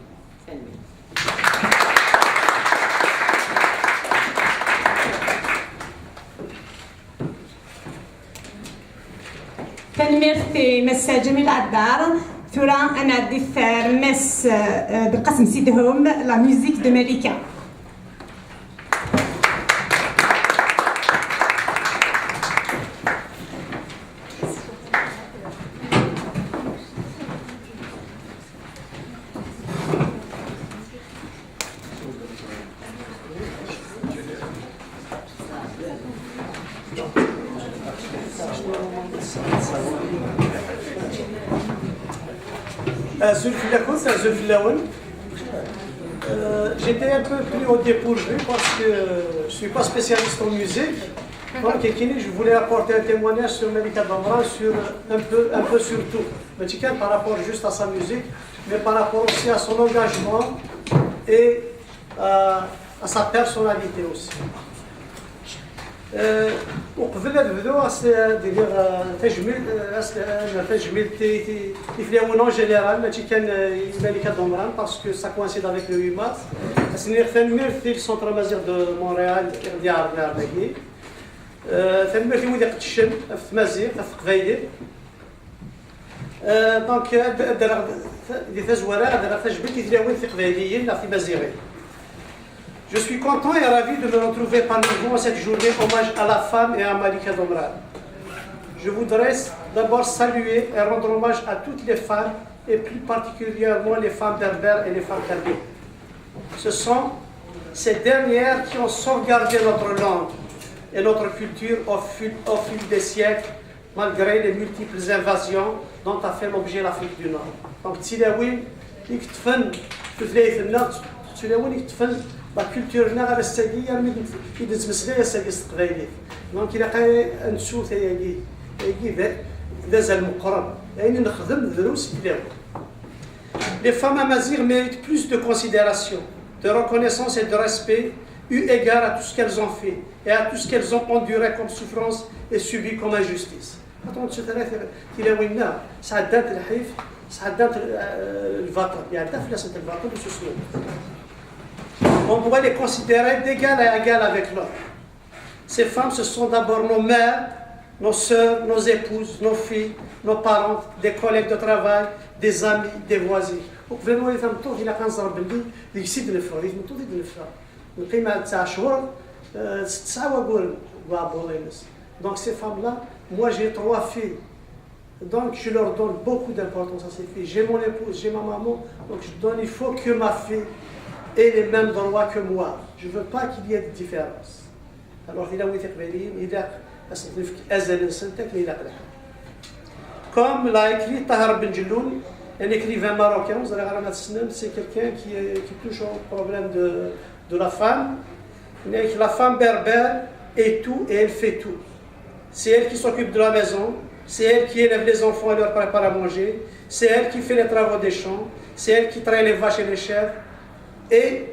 كنميرتي مس جميل عدار ثورا انا ديفار مس بالقسم سيدهم لا ميوزيك دو ملكه. J'étais un peu pris au dépourvu parce que je ne suis pas spécialiste en musique. Donc, je voulais apporter un témoignage sur Melika Domran, un peu sur tout. Melika par rapport juste à sa musique, mais par rapport aussi à son engagement et à sa personnalité aussi. وقبل نبداو دير تجميل تيفلاون اون جينيرال ماشي كان ملكه دومران باسكو سا كوانسيد افيك لو 8 مارس سنير ثنميرتي السونتر مازيغ دو مونريال ديال عربي ثنميرتي ودي قدشن في مازيغ في قبايلي دونك دار دي تزوره دار تجميل تيفلاون في قبايليين لا في مازيغي. Je suis content et ravi de me retrouver parmi vous en cette journée hommage à la femme et à Melika Domran. Je voudrais d'abord saluer et rendre hommage à toutes les femmes et plus particulièrement les femmes berbères et les femmes kabyles. Ce sont ces dernières qui ont sauvegardé notre langue, et notre culture au fil des siècles, malgré les multiples invasions dont a fait l'objet l'Afrique du Nord. Donc, Tilawin, يكتفن في ثلاثة تلاوين يكتفن لا كولتورنا غير الساقية كي تمسلي الساقية التقبايلية. دونك إلا قاي نسوت هي دازال مقرب يعني نخدم دروس تلاوين. Les femmes amazighes méritent plus de considération, de reconnaissance et de respect, eu égard à tout ce qu'elles ont fait et à tout ce qu'elles ont enduré comme souffrance et subi comme injustice. On doit les considérer d'égal à égal avec l'autre. Ces femmes, ce sont d'abord nos mères, nos sœurs, nos épouses, nos filles, nos parentes, des collègues de travail, des amis, des voisins. Donc ces femmes-là, moi j'ai 3 filles. Donc je leur donne beaucoup d'importance à ces filles. J'ai mon épouse, j'ai ma maman, donc il faut que ma fille ait les mêmes droits que moi. Je ne veux pas qu'il y ait de différence. Alors comme l'a écrit Tahar Ben Jelloun, un écrivain marocain, c'est quelqu'un qui touche au problème de la femme. La femme berbère est tout et elle fait tout. C'est elle qui s'occupe de la maison, c'est elle qui élève les enfants et leur prépare à manger, c'est elle qui fait les travaux des champs, c'est elle qui traîne les vaches et les chèvres. Et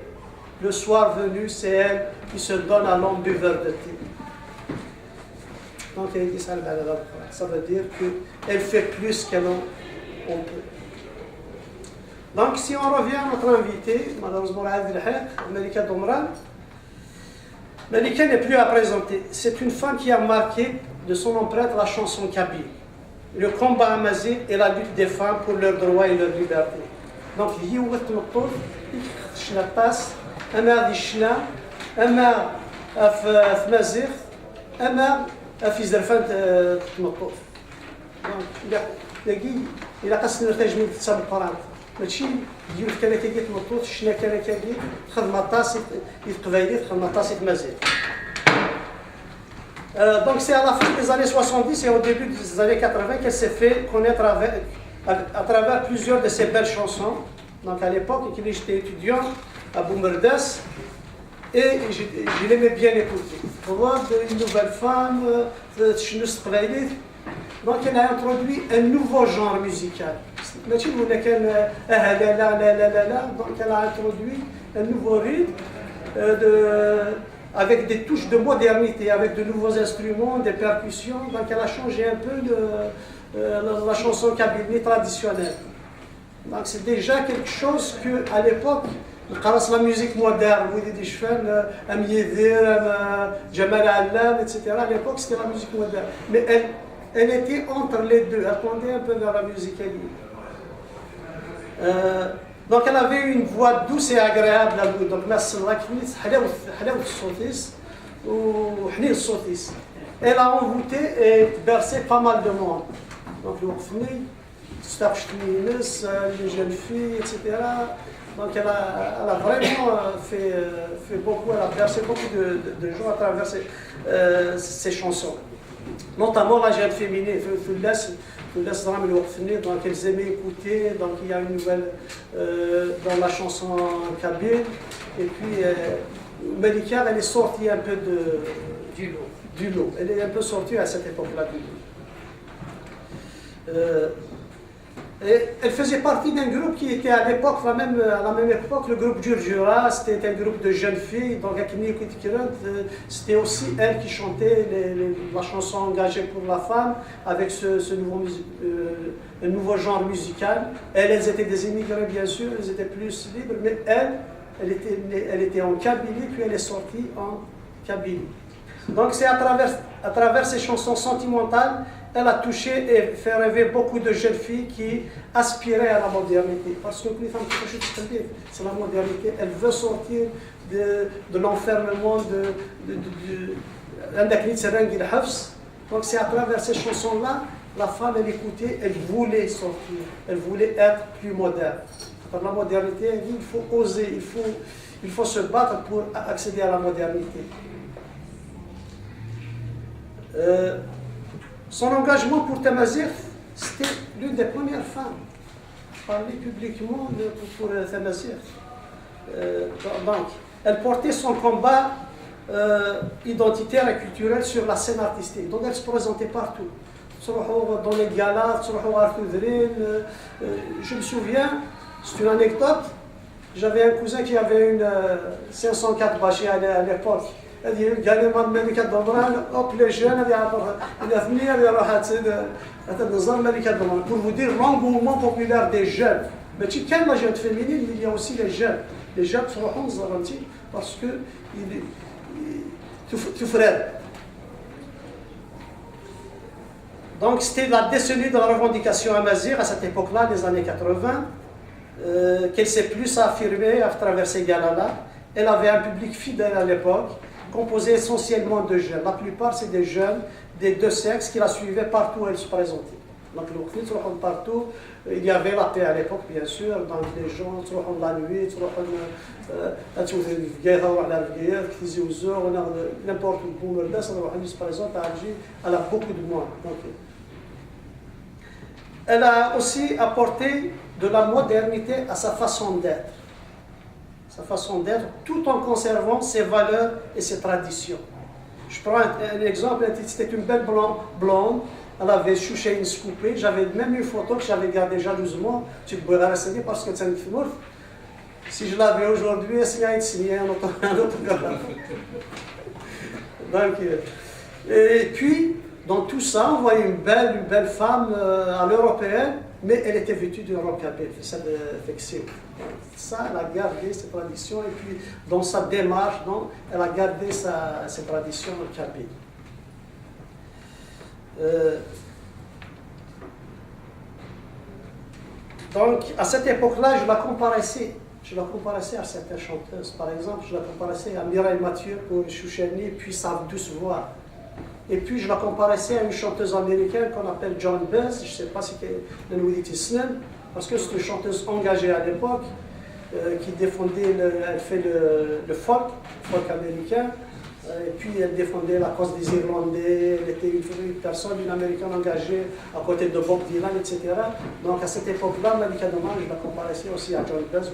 le soir venu, c'est elle qui se donne à l'homme buveur de thé. Donc elle dit ça, ça veut dire qu'elle fait plus qu'un homme on peut. Donc si on revient à notre invité, malheureusement Malika Domran, Malika n'est plus à présenter. C'est une femme qui a marqué de son empreinte la chanson kabyle, le combat amazigh et la lutte des femmes pour leurs droits et leur liberté. Donc il y a شنا باس اما هذه الشنا اما في مازيغ اما في زرفان تمطوف دونك الا قصنا تجميل حساب القران ماشي ديال كلاكي تمطوف الشنا كلاكي خدمه طاسي القبايلي خدمه طاسي مازيغ. Donc c'est à la fin des années 70 et au début des années 80 qu'elle s'est fait connaître à travers plusieurs de ses belles chansons. Donc à l'époque, quand j'étais étudiant à Boumerdas, et je l'aimais bien écouter. Pour voir une nouvelle femme, donc elle a introduit un nouveau genre musical. Donc elle a introduit un nouveau rythme avec des touches de modernité, avec de nouveaux instruments, des percussions. Donc elle a changé un peu la chanson kabylie traditionnelle. Donc c'est déjà quelque chose qu'à l'époque, la musique moderne, Jamal Allam, etc. À l'époque c'était la musique moderne. Mais elle était entre les deux, elle tendait un peu vers la musique libre. Donc elle avait une voix douce et agréable. Donc elle a envoûté et bercé pas mal de monde. Donc les jeunes filles, etc. Donc elle a vraiment fait beaucoup, elle a versé beaucoup de gens à travers ses chansons. Notamment la jeune féminine, donc elles aimaient écouter, donc il y a une nouvelle dans la chanson kabyle. Et puis Malika, elle est sortie un peu du lot. Elle est un peu sortie à cette époque-là du lot. Elle faisait partie d'un groupe qui était à l'époque, à la même époque, le groupe Djurjura. C'était un groupe de jeunes filles. Donc c'était aussi elle qui chantait la chanson engagée pour la femme avec ce nouveau genre musical. Elles étaient des immigrés bien sûr, elles étaient plus libres, mais elle était en Kabylie, puis elle est sortie en Kabylie. Donc c'est à travers ces chansons sentimentales, elle a touché et fait rêver beaucoup de jeunes filles qui aspiraient à la modernité. Parce que les femmes c'est la modernité. Elle veut sortir de l'enfermement donc c'est à travers ces chansons-là, la femme elle écoutait, elle voulait sortir, elle voulait être plus moderne. Par la modernité, elle dit il faut oser, il faut se battre pour accéder à la modernité. Son engagement pour Tamazight, c'était l'une des premières femmes à parler publiquement pour Tamazight. Donc, elle portait son combat identitaire et culturel sur la scène artistique. Donc elle se présentait partout. Dans les galas, je me souviens, c'est une anecdote, j'avais un cousin qui avait une 504 bâchée à l'époque. Il قال لي ما الملكة دمران hop les jeunes il a venu il راح نظام ملكة دمران pour vous dire l'engouement populaire des jeunes. Mais tu كان la jeune féminine, mais il y a aussi les jeunes. Les jeunes تروحون زرنتي parce que tout frère. Donc c'était la décennie de la revendication amazigh à cette époque-là, les années 80, qu'elle s'est plus affirmée à travers ces galas-là. Elle avait un public fidèle à l'époque, composé essentiellement de jeunes. La plupart, c'est des jeunes des deux sexes qui la suivaient partout où elle se présentait. Donc, partout, il y avait la paix à l'époque, bien sûr. Donc, les gens, la nuit, n'importe où, elle se présente à Alger, elle a beaucoup de moins. Donc, elle a aussi apporté de la modernité à sa façon d'être. Sa façon d'être, tout en conservant ses valeurs et ses traditions. Je prends un exemple, c'était une belle blonde, elle avait chouché une scoopée, j'avais même une photo que j'avais gardée jalousement, tu peux la rester parce que c'est une fille. Si je l'avais aujourd'hui, elle serait signée un autographe. Donc, et puis, dans tout ça, on voyait une belle femme à l'européenne, mais elle était vêtue de rockabilly, ça elle a gardé ses traditions et puis dans sa démarche, elle a gardé ses traditions kabyle. Donc à cette époque-là, je la comparaissais à certaines chanteuses. Par exemple, je la comparaissais à Mireille Mathieu pour Choucheni, puis sa douce voix. Et puis je la comparaissais à une chanteuse américaine qu'on appelle Joan Baez, je ne sais pas si elle nous dit Tisnen, parce que c'est une chanteuse engagée à l'époque, qui défendait, elle fait le folk américain, et puis elle défendait la cause des Irlandais, elle était une personne, une américaine engagée à côté de Bob Dylan, etc. Donc à cette époque-là, Malika Doman, je la comparaissais aussi à Joan Baez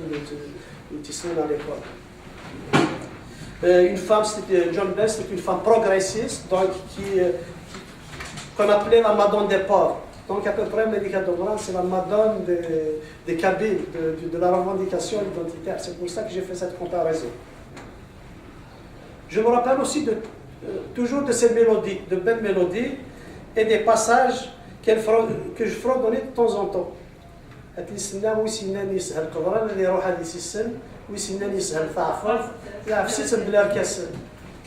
ou Tisnen à l'époque. Une femme, Joan Baez, c'était une femme progressiste, donc qu'on appelait la Madone des pauvres. Donc à peu près, Malika Doman, c'est la Madone des Kabyles, de la revendication identitaire. C'est pour ça que j'ai fait cette comparaison. Je me rappelle aussi toujours de ces mélodies, de belles mélodies, et des passages que je fredonnais de temps en temps.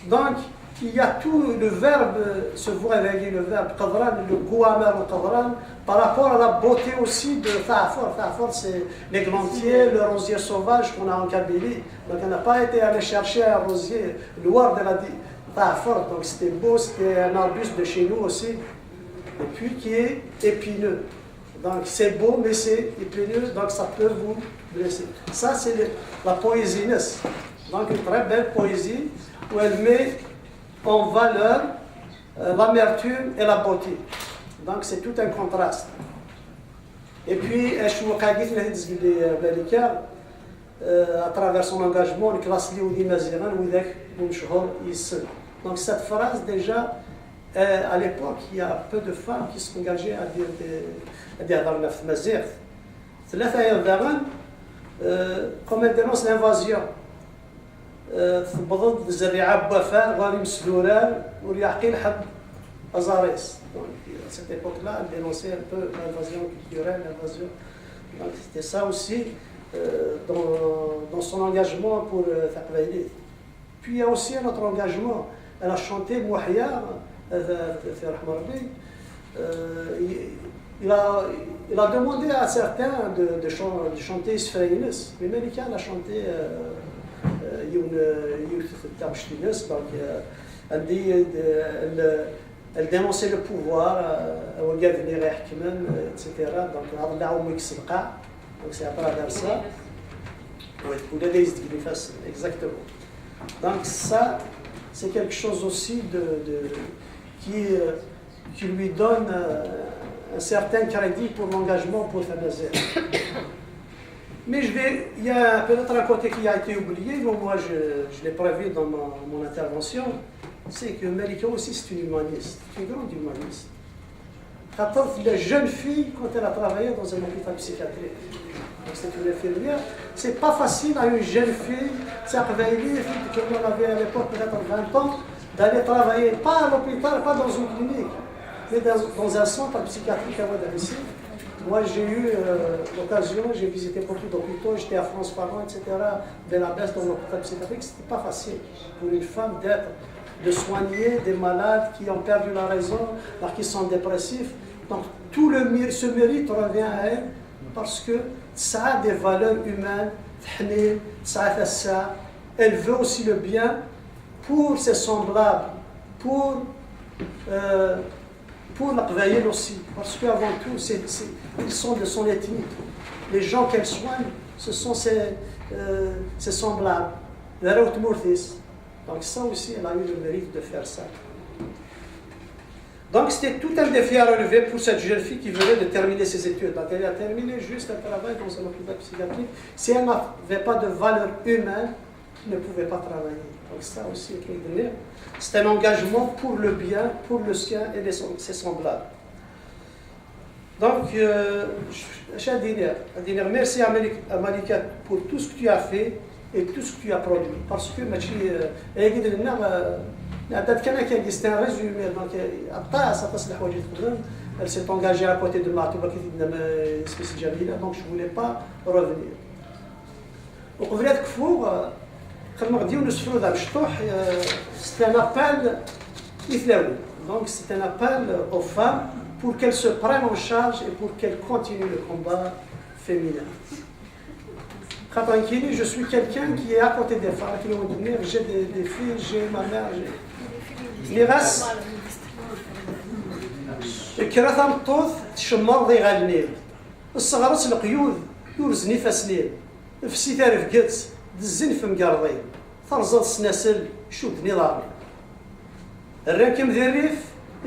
Donc, il y a tout le verbe, se voit avec le verbe qadran, le goût amer au qadran, par rapport à la beauté aussi de Ta'afor. Ta'afor, c'est l'églantier, le rosier sauvage qu'on a en Kabylie. Donc, on n'a pas été allé chercher un rosier, le Ward de la Ta'afor. Donc, c'était beau, c'était un arbuste de chez nous aussi, et puis qui est épineux. Donc, c'est beau, mais c'est épineux, donc ça peut vous blesser. Ça, c'est la poésie. Donc, une très belle poésie où elle met en valeur l'amertume et la beauté. Donc c'est tout un contraste. Et puis, à travers son engagement, donc cette phrase déjà, à l'époque, il y a peu de femmes qui sont engagées à dire dans le Mazir. Comme elle dénonce l'invasion. بضد الزريعة بوفاء غادي مسدوران واليعقيل حب أزاريس. Donc à cette époque-là, elle dénonçait un peu l'invasion culturelle, l'invasion. Donc c'était ça aussi dans son engagement pour Thaqbayli. Puis il y a aussi un autre engagement. Elle a chanté Mouahia, il a demandé à certains de chanter Isfraïnis, mais Malika a chanté elle dénonçait le pouvoir, etc. Donc c'est à travers ça. Exactement. Donc ça, c'est quelque chose aussi qui lui donne un certain crédit pour l'engagement pour Tamazight. Mais il y a peut-être un côté qui a été oublié, mais moi je l'ai prévu dans mon intervention, c'est que Malika aussi c'est une humaniste, une grande humaniste. La jeune fille, quand elle a travaillé dans un hôpital psychiatrique, c'est une infirmière, c'est pas facile à une jeune fille, comme on avait à l'époque peut-être 20 ans, d'aller travailler, pas à l'hôpital, pas dans une clinique, mais dans un centre psychiatrique à Ouaddaïssi. Moi, j'ai eu l'occasion, j'ai visité beaucoup d'hôpitaux, j'étais à France par an, etc. De la baisse dans l'hôpital psychiatrique, c'était pas facile pour une femme de soigner des malades qui ont perdu la raison, qui sont dépressifs. Donc, tout ce mérite revient à elle parce que ça a des valeurs humaines, elle veut aussi le bien pour ses semblables, pour la Qbaïl aussi, parce qu'avant tout, ils sont de son ethnie. Les gens qu'elle soigne, ce sont ses semblables. Donc ça aussi, elle a eu le mérite de faire ça. Donc c'était tout un défi à relever pour cette jeune fille qui venait de terminer ses études. Donc elle a terminé juste un travail dans un hôpital psychiatrique. Si elle n'avait pas de valeur humaine, elle ne pouvait pas travailler. Donc ça aussi, c'est un engagement pour le bien, pour le sien et ses semblables. Donc, merci à Malika pour tout ce que tu as fait et tout ce que tu as produit. Parce que c'est un résumé. Donc, elle s'est engagée à côté de Martouba donc je ne voulais pas revenir. C'est un appel islamoui. Donc c'est un appel aux femmes pour qu'elles se prennent en charge et pour qu'elles continuent le combat féminin. Je suis quelqu'un qui est à côté des femmes, qui ont donné, j'ai des filles, j'ai ma mère, j'ai... Les races, الكراثة مطوث تشمر ضي غالنيل الصغرس القيود يورزني فاسنيل فسي تعرف قدس دزين في مقارضين فرزات السناسل شودني ضارني الراكم ذي الريف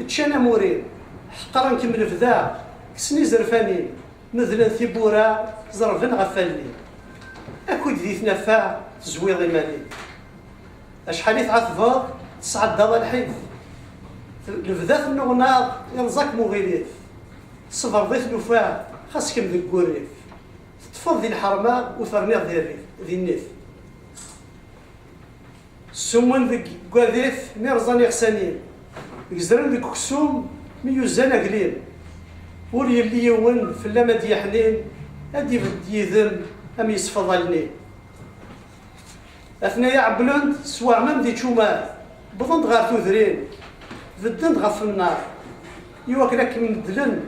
تشانا مورين حقرا نكمل فذا كسني زرفانين مثلا ثيبورا زرفن غفالني أكود ذي ثنفاع زويض مالي أشحال يتعثفض تسعد ضا الحيث الفذات النغناض يرزاك مغيليف صفر ضيف نفاع خاصكم ذي الكوريف تفض ذي الحرمة وثرنيض ذي الريف ذي النيف سمون ذي قاذيف ميرزان يغسانين يزرن ذي كسوم ميوزان قليل ولي اللي يون في اللامة دي حنين هادي بدي ذم أم يصفض النين أثناء عبلون سواع مام دي تشومات بضند غار تذرين بدند غف النار يواك لك مدلن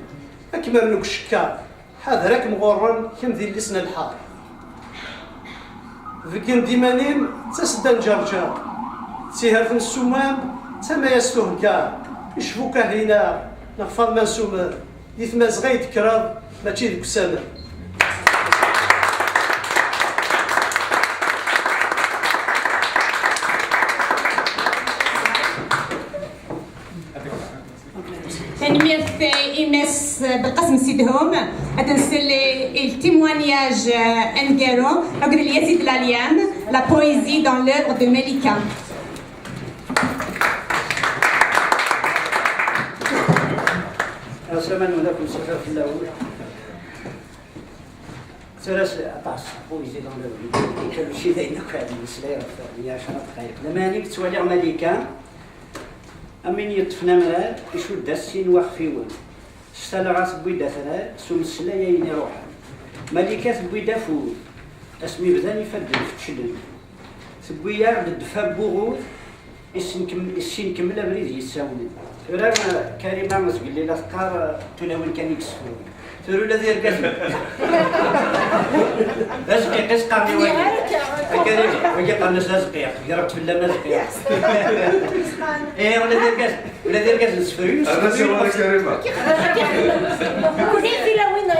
أكمل لك الشكار هذا راك مغرن كم ذي اللسن الحار فكين ديمانين تسدن جرجار تسيهر في السمام تما يستهكار يشفوك هنا نغفر من سمر ديثما زغيت كراب ماشي ذيك السمر إمس بالقسم سيدهم أتنسلي التيموانياج أنجارو أقول اليزيد الأليام لا بويزي dans l'œuvre de Malika. سلام عليكم سفر في الأول ثلاث أطاس بويزي dans l'œuvre كل شيء ذينك هذه المسلية في 10 دقائق لما هنيك تولي مالكا أمين يطفنا مراد يشود السين وخفيون ستالا غاس بويدا ثلاث سوم السلايا يني روحا ملكات بويدا فود اسمي بذاني فدن فتشدن سبويا الدفا بوغوث السين كمل بريد يساون رانا كريمة مسقل لي الأفكار تلاوين كان يكسفون تقولوا الذي يرقص لازقيق اسقامي وجي قال ناس لازقيق قربت في الله لازقيق ايه ولا يرقص السفرين الرسول الله كريمة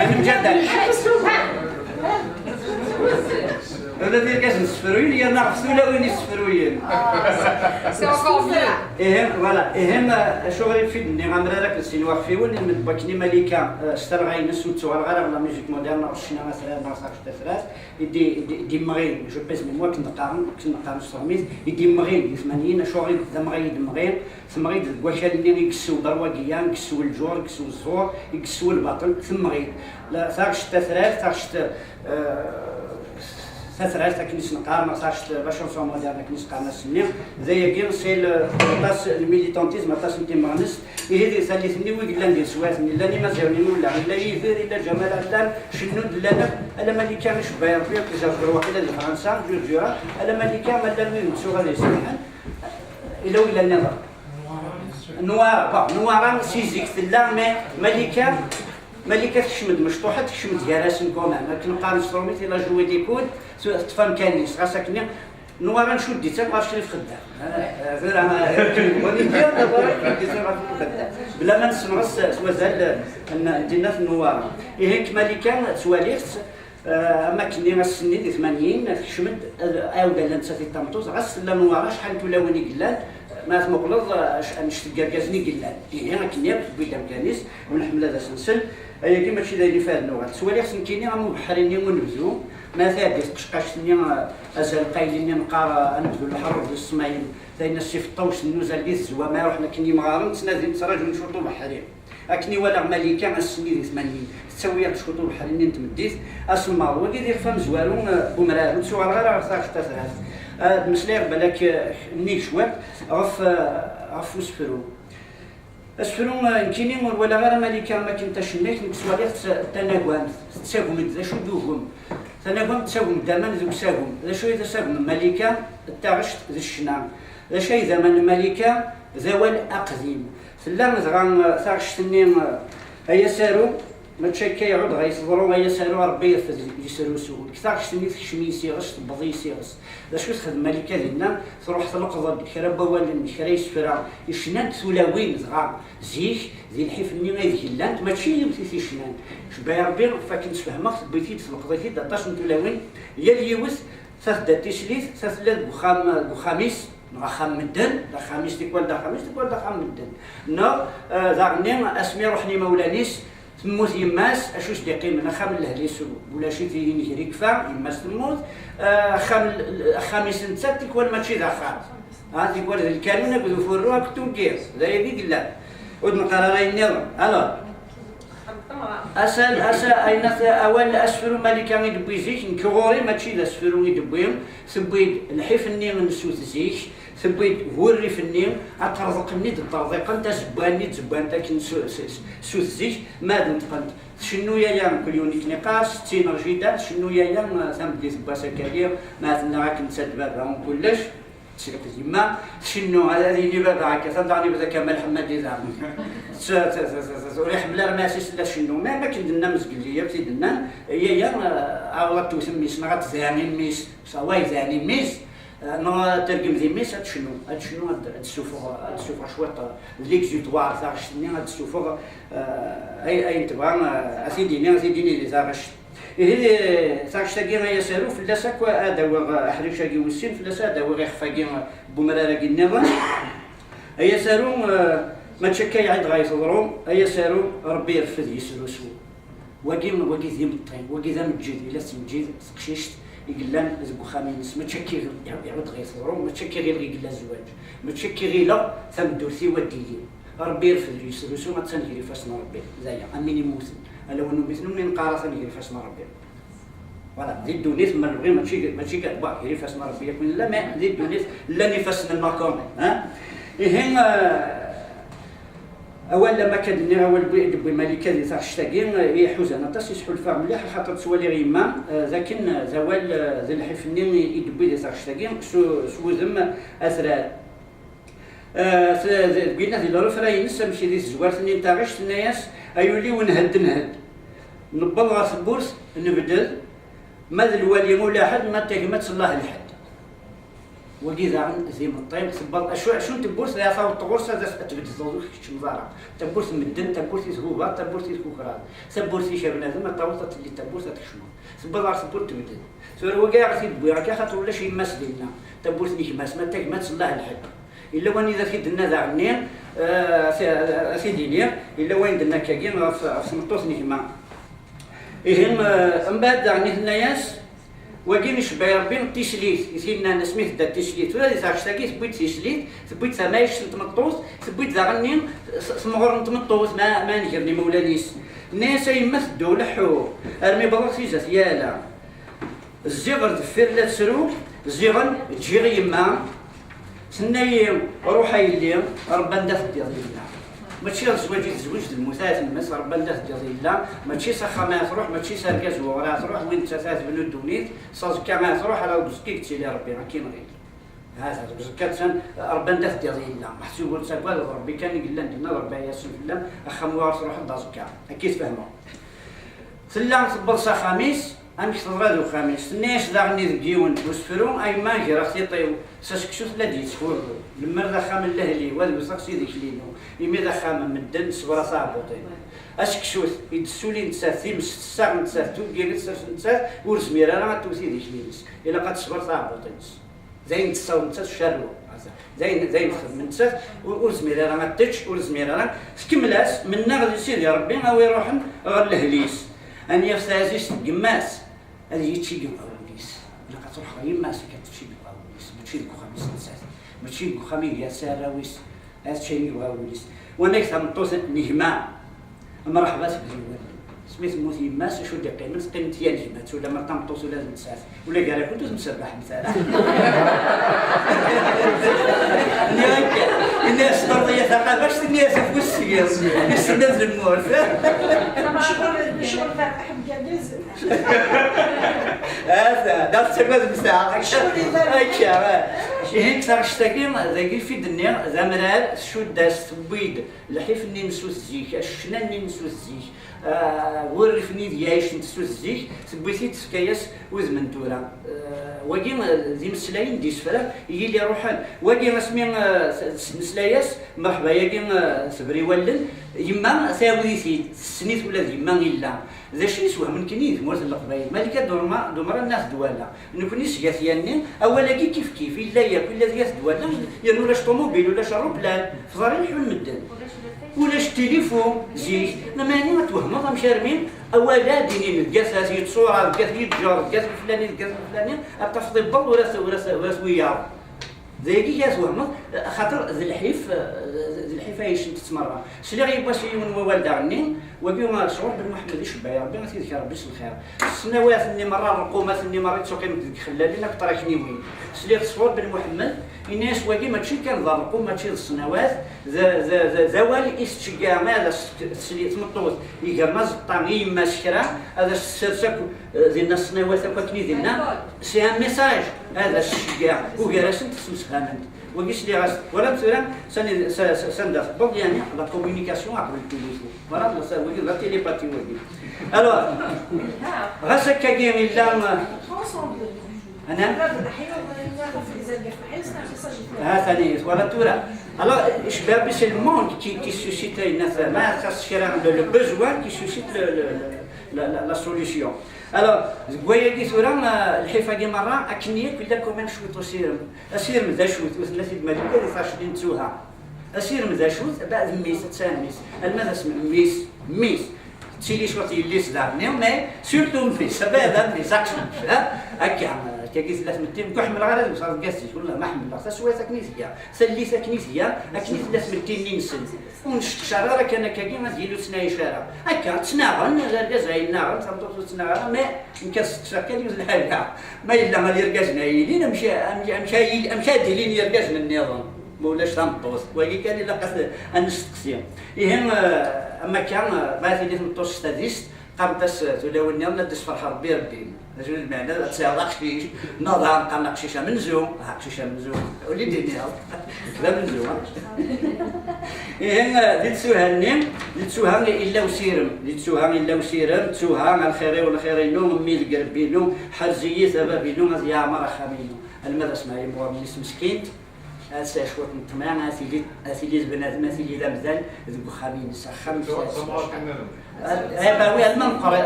انا مجدد ولا ديال كاس نسفروين هي نعرف ولا وين يسفروين سي اونكور ميو. إهم فوالا إهم شغل في الدنيا غامرة راك السين واقفي ولي مدبكني ملكة اشترى نسو تصور غير لا ميوزيك مودرن الشينا مثلا ما صافش تفراس يدي مغين جو بيز مي موا كنقارن الصرميز يدي مغين 80 شغل مغين مغين ثمغيد الكواشال اللي يكسو درواقيا يكسو الجور يكسو الزور يكسو الباطل ثمغيد لا صارش تثراث صارش ثلاث كنيس نقار ما صارش باش نصوم مودرن كنيس قارنا السنين زي كين سي لاس الميليتانتيزم تاع سنتي مغنس يهدي ثالثني ويقلا ندير سواسني لا ني مازالني ولا لا يفير الا جمال علام شنو دلانا الا ملي كان شباير فيك جاو واحده ديال فرنسا جورجيا الا ملي كان مالا نمسو غادي يسمحن الا ولا النظر نوار سيزيك لا مي ملكة تشمد مشطوحة تشمد ياراسن كومان ما كنبقى نستروميت إلا جوي دي كود تفهم كانيس غاساكني نوارا نشد دي تاع مارشي في خدام غير انا بلا ما نسمعس سوازال ان دينا في النوارا هيك ملكة تواليخت اما كني غاسني دي 80 تشمد عاوده لنساتي طامطوز غاس لا نوارا شحال تولوني قلال ما مقلض نشتي كازني قلال هنا كنيا بيدام كانيس ونحمل هذا سنسل هي كيما شي دايرين فيها اللغه سوالي خصني كاينين غا مبحرين ونبذو ما ثابت قشقاشني ازال قايلين نقرا نبذو الحر بالسمايل داينا السي في الطوش النوزه لي الزوا ما رحنا كني مغارن تنادي نتراجعوا نشوطوا بحرين اكني ولا ملكه السني 80 تسوي تشوطوا بحرين تمديت اسمر وكيدير فم زوالون بومراه نسوى غير صافي تاثرات المسلير بالك نيك شويه عرف وسفرو اسفرو كاينين ولا غير ملكه ما كنتش نيك نسواليخ تناغوان تساقم ذا شو دوهم تناغوان تساقم دمان ذوك ساقم ذا شو اذا ساقم ملكه تاغشت ذا الشنام ذا شي اذا من ملكه ذوال اقديم فلا مثلا تاغشت النين هيا سارو ما تشكى يعود غيصبروا هيا سارو ربي يفز يسرو سول كثارش نيت شميسي غش بضيسي غش ذا شو تخدم ملكه ديالنا تروح تلقض كربا ولا كرا يسفرا يشنان ثلاوين صغار زيك ذي الحفني غير لانت ماشي بتيتي شنان شباير ربي فاكن تفهمك بغيتي تلقضيتي 13 ثلاوين يا اليوث تاخد تيسليت تاثلث بخاميس خام مدن دا خاميس تيكوال دا خاميس تيكوال دا خام مدن نو ذاغني اسمي روحني مولانيس تموت يماس اشوش دي قيمه خام الهليس ولا شي تيجي كفا يماس تموت خاميس نتا تيكوال ماشي ذا خام ها تيكوال الكانونه بدو فروها كتو كير زي قلا ودن قرارين النظام الو اسال اين اول اسفرو ملكه يدبي زيك نكوري ماشي اسفرو يدبيهم سبيد الحفني من سوت زيك سبيد هوري فني اترزقني الترزيق انت زباني زبان تاك سوت زيك ما نتقنت شنو يا كل يوم نقاش 60 رجيدات شنو يا ثمدي باسا كبير ما راك نسد بابا كلش تسيق زيما شنو هذه اللي بابا هكا صدقني بذا كمال حماد يزعم ريح بلا رماسيس لا شنو ما كندنا مسقليه بتيدنا هي عاودت تسمي صنعت زاني ميس صواي زاني ميس انا ترجم ذي ميس هاد شنو هاد السفر شويه ليكزيتوار تاع شنو هاد السفر اي تبع اسيديني لي زارش هي تاعش تاكينا يسالو فلاسا هذا هو حريشاكي والسين فلاسا هذا هو غير خفاكي بومرارا كينيضا هي سالو ما تشكاي عند غايصدرو هي سالو ربي يرفد يسلو سو واقي ذي مطين واقي ذا متجيد الا تمجيد تقشيشت يقلان زبو خامينس ما تشكي يعود غايصدرو ما تشكي غير يقلا الزواج ما تشكي غير لا ثم دورتي وديدي ربي يرفد يسلو سو ما تسنجري فاسنا ربي زايا اميني موسن لو انه مثل من قارص نجري فاسنا ربي فوالا زيد دونيس ما نبغي ماشي كتبع غير فاسنا ربي يكون لا ما زيد دونيس لا نفاسنا المقام ها هنا اول لما كدني اول بي ملكه اللي تاع الشتاقين هي حزنه تا يسحوا الفا مليح خاطر تسوالي غيما لكن زوال ذي الحفنين يدبي لي تاع الشتاقين سو ذم اثرات بقينا في الرفراين نمشي لي زوارتني تاع غش الناس ايولي ونهد نبض غاس البورس نبدل ماذا الوالي مولا حد ما تهمت الله لحد وكذا زي من الطيب سبل شو تبورس يا صاحب الطقوس هذا تبدي زوج شمزارة تبورس مدن تبورس زهوبة تبورس كوكرات تبورس شبنا ثم الطاوطة اللي تبورس تشمل سبل على سبل تبدي سوري وقاعد في بويا كأخذ ولا شيء مسدينا تبورس نيك مس ما تك ما تصلح الحب إلا وين إذا في دنا ذا عنين في دينير إلا وين دنا كاجين في سمطوس نيك ما إهم بعد عني الناس وكين شباب ربي تيشليت يسينا نسميه دا تيشليت ولا يساعد تاكي ثبيت تيشليت ثبيت سمايش نتمطوس ثبيت ذا غنين سمغور نتمطوس ما نجرني مولانيس الناس يمثلوا لحو ارمي بلاصي جات يالا الزغر دفير لا تسروك الزغر تجي يما سناي روحي اللي ربنا دافد يضيع ماشي الزواج يتزوج المثاث المس ربنا دافد يضيع ماشي سخا ما تروح ماشي ساركاز ولا تروح وين تساث بنو الدونيت صاز كما تروح على البسكيك تي ربي راه كاين غير هذا كاتسان ربنا دافد يضيع محسوب تسقال ربي كان يقول لنا ربي ياسر بالله اخا موارث روح دازكا اكيد فهموا سلام صبر خميس أمش تضرادو خامس ناش ذاغني ذكيون وسفرون أي ما جرى خيطيو ساسكشوت لا ديتفور لما ذا خام اللهلي وذو ساكسي ذيك لينو يمي ذا خام من دن صبرا صعبوطين أسكشوت يدسولي نتساثي مش تساغ نتساث توكي نتساث ورسمير أنا توثي ذيك لينس إلا قد صبر صعبوطين زين تساو نتساث شارو زين من نتساث ورسمير أنا ما تتش ورسمير أنا سكملاس من نغذي سيدي ربي أو يروحن غير لهليس أن يفتازيش قماس هذا يتشي قباوليس إلا كتروح غير ماس كتمشي قباوليس ماشي لكو خميس نسات ماشي لكو خميس يا ساراويس هذا شي قباوليس وانا كتمطوس نهما مرحبا بك سميت موت يماس شو دي قيمت يا نهمات ولا ما تمطوس ولا نسات ولا قال كنت مسبح مثلا الناس برضه يثقل باش الناس في السير الناس المورث شغل أحب جاجز هذا دار تسمى بساعة هكا هيك صار اشتكيم ذاك في الدنيا زمرال شو داس بيد الحيف اني نسوس زيك الشنا اني نسوس زيك ورفني ديايش نسوس زيك سبيتي تسكايس وزمنتورا وكين ذي مسلاين ديس فلا يجي لي روحان وكين اسمي مسلايس مرحبا ياكين سبري ولن يما ثاوي سنيت ولا يما الا ذا شي يسوى من كنيت مورث القبائل مالك دومرا الناس دوالا نكوني سياثياني اولا كيف الا ياكل ذي دوالا ينو لاش طوموبيل ولا روبلان فضاري نحو المدن ولاش تليفون زيك ماني ما توهموا مشارمين اولا دينين القاسات يتصورا القاس يتجار القاس الفلاني القاس الفلاني التفضيل بل ولا سويا ذاكي كاسوهم خاطر ذي الحيف عايش تتمرى شلي غيبغى شي من والد عني وكيما شعور بن محمد يشبع ربي غادي يذكر ربي الخير السنوات اللي مره الرقومات اللي مريت سوقي خلالي لك تراكني وين شلي تصور بن محمد الناس واقي ماشي كان ذا الرقوم ماشي السنوات زوال استشجاع ما سلي تمطوط يقرمز الطامي ما شكرا هذا السرسك ديالنا السنوات هكا كني ديالنا سي ان ميساج هذا الشجاع وكراش تسمسها وقيس لي غاس ولا مثلا سندف بون يعني لا كومونيكاسيون عبر التليفون فوالا نسوي لا تيليباتي وقي الوغ غاس هكا كاين الا انا ثاني ولا تورا alors شباب c'est le monde qui suscite une ما خاص شرا le besoin qui suscite la solution alors زكويا صورا الحيفا كي مره اكنيه كلها كمان شويط اسير مذا شويط وثلاث الملكه اللي فاشلين نتوها اسير مذا شويط بعد ميس تسان الماذا اسمه ميس تشيلي شوطي اللي صدرني مي سورتو ميس هذا ميس اكشن هكا كي ثلاث متين كحمل غرض وصار قاسي ولا ما حمل لا سويت كنيسيه سليت كنيسيه اكني ثلاث متين ننسل ونشتشرا كان كيما ديالو تسناي شارع هكا تسناغن الجزائر ناغن صمتو تسناغن ما نكس تشكل يوز الحاجه ما الا ما يرقاجنا يلين مشى ديلين يرقاجنا النظام مولاش تنطوس وكي كان الا قصد نستقسيم يهم اما كان بعد اللي تنطوس ستاديست قرطاس تولوني ولا دس فرحه ربي اجل المعنى تساعد قشيش نظام قالنا قشيشه منزوم قشيشه منزوم وليدي لا منزوم لتسوها الا وسيرم تسوها على الخير والخيرين ميل قربينو حرزيه سببينو يا مرا خامينو المدرسه معي مورنيس مسكينت اسا شوط نتمع اسيلي البنات اسيلي لامزال ذوك خامين سخم باوي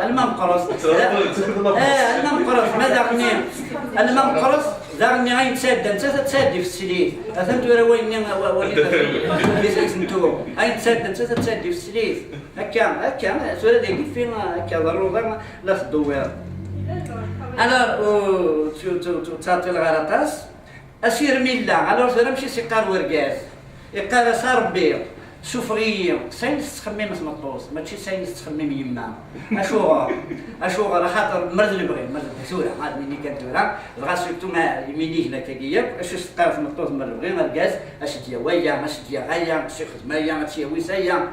المنقرص ماذا غني المنقرص دارني غير تساد انت تسادي في السليف فهمتوا راه وين سنتو غير تساد انت تسادي في السليف هكا سوره ديك فين هكا ضروري لا تدوير انا تعطي الغلطاس اسير ميلا الوغ انا ماشي سيقار ورقاز يقال صار بيض سفريه ساينس تخمم مطوس ماشي ساينس تخمم يما اشوغ راه خاطر مرض اللي بغي مرض سوره عاد مني كانت ورا بغا سيرتو ما يمينيه هنا كياك اش تقار في مطوس مرض بغي مرقاز اش ديا ويا ماش ديا غايا شي خدمه ما تشي وسايا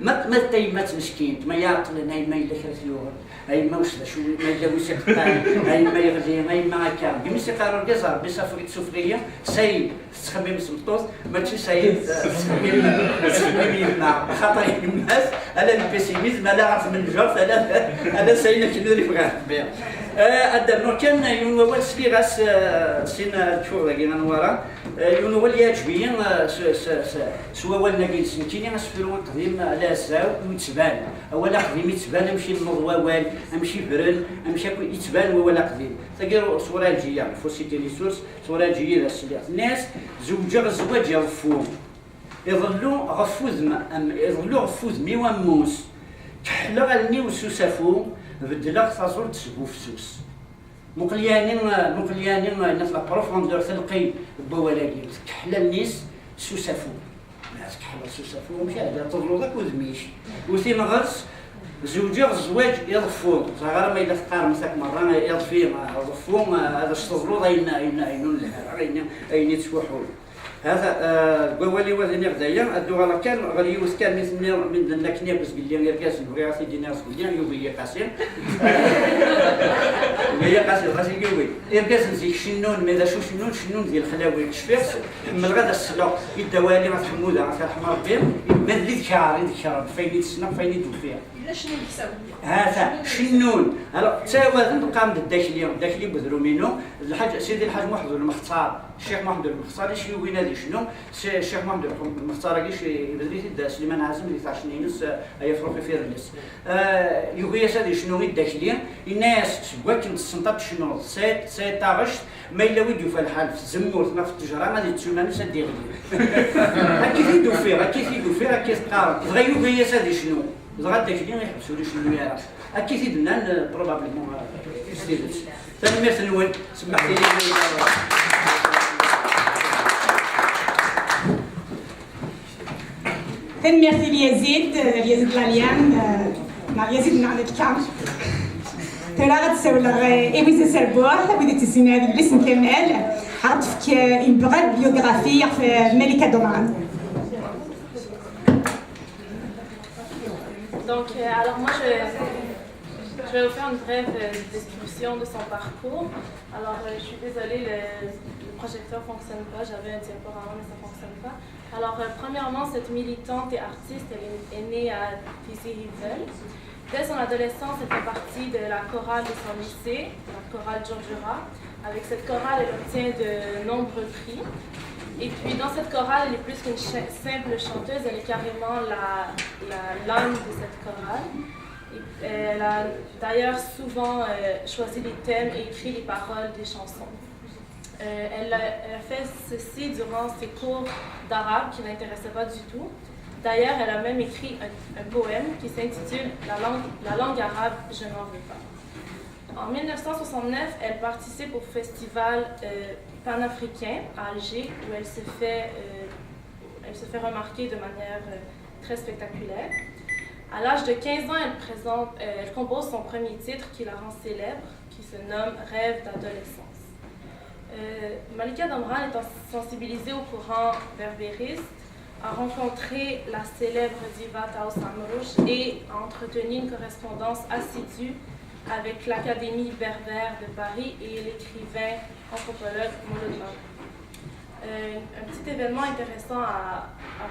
ما تيمات مسكين ما يعطل هاي ما يلا كرثيور هاي ما وش شو ما يلا وش يقطع هاي ما يغزي هاي ما كان بمسي قرار جزر بسفريه سفريه سي تخمم سلطوس ماشي سي تخمم مع خاطر الناس على البيسيميزم لا عرف من الجرف على سينا كي بغا بيع الدبنو كان ينوال سليغاس سينا تشوف لكن ورا ينوال يعجبين سوا والنا كي سنتيني اسفروا قديم على ساو ويتبان اولا قديم يتبان امشي المضوال امشي برل امشي يتبان ولا قديم تلقى صوره الجيه فوسيتي لي سورس صوره الجيه الناس زوجة الزواج يغفوهم يظلوا غفوز ميواموس كحلا غالني وسوسافو بدلا تصور تسبو فسوس مقليانين الناس لا بروفوندور تلقي بوالاكي كحلا الناس سوسافو الناس كحلا سوسافو مشى هذا طلو ذاك وذميش وثين غرس زوجة الزواج يضفون صغار ما إذا فقار مساك مرة يضفي يضفون هذا الشطرو أين يتسوحون هذا قوالي وذن غدايا الدوغالا كان غريوس كان من النكنيا بس قال لي يركاس بغي غاسي ديناس قال لي يوبي قاسم يوبي قاسم غاسي يوبي يركاس نزيك شنون ماذا شنون ديال الخلاوي كشفيت من غدا السلوك الدوالي ما تحمودها غاسي حمر بهم يبان لي ذكر فين يتسنق فين يدوفيها شنو يسوي؟ هذا شنون هلا تساوى نقام الداخلي بذرو منو الحاج سيدي الحاج محمد المختار الشيخ محمد المختار ايش يوي نادي شنو الشيخ محمد المختار كيش بدريت سليمان عازم اللي 12 نينس يفرق في رلس يوي سادي شنو الداخليه الناس سواك السنطات شنو سيت طاغش ما الا ويدو في الحال في الزمور في التجاره ما تسمى سادي غير كيف يدو فيها كيف تقارن بغا يوي سادي شنو زغاد داك اللي يحبسوا لي شنو يراه اكيد بنان بروبابلمون ستيلز ثاني ميرث نوال سمحتي لي merci ليزيد لاليان يزيد من عند الكعب ترى غتساوي ايويز سربوح بديت تسمع هذا الاسم كامل عرفت une brève biographie في ملكة دومان. Donc, alors moi, je vais vous faire une brève description de son parcours. Alors, je suis désolée, le projecteur ne fonctionne pas. J'avais un diaporama, mais ça ne fonctionne pas. Alors, premièrement, cette militante et artiste, elle est née à Tizi-Hivel. Dès son adolescence, elle fait partie de la chorale de son lycée, la chorale Djordjura. Avec cette chorale, elle obtient de nombreux prix. Et puis dans cette chorale, elle est plus qu'une simple chanteuse, elle est carrément l'âme de cette chorale. Et elle a d'ailleurs souvent choisi les thèmes et écrit les paroles des chansons. Elle a fait ceci durant ses cours d'arabe qui ne l'intéressaient pas du tout. D'ailleurs, elle a même écrit un poème qui s'intitule La langue arabe, je n'en veux pas. En 1969, elle participe au festival panafricain à Alger où elle se fait remarquer de manière très spectaculaire. À l'âge de 15 ans, elle compose son premier titre qui la rend célèbre, qui se nomme Rêve d'adolescence. Malika Damran est sensibilisée au courant berbériste a rencontré la célèbre diva Taous Amrouche et a entretenu une correspondance assidue avec l'Académie berbère de Paris et l'écrivain anthropologue Molodov. Un petit événement intéressant à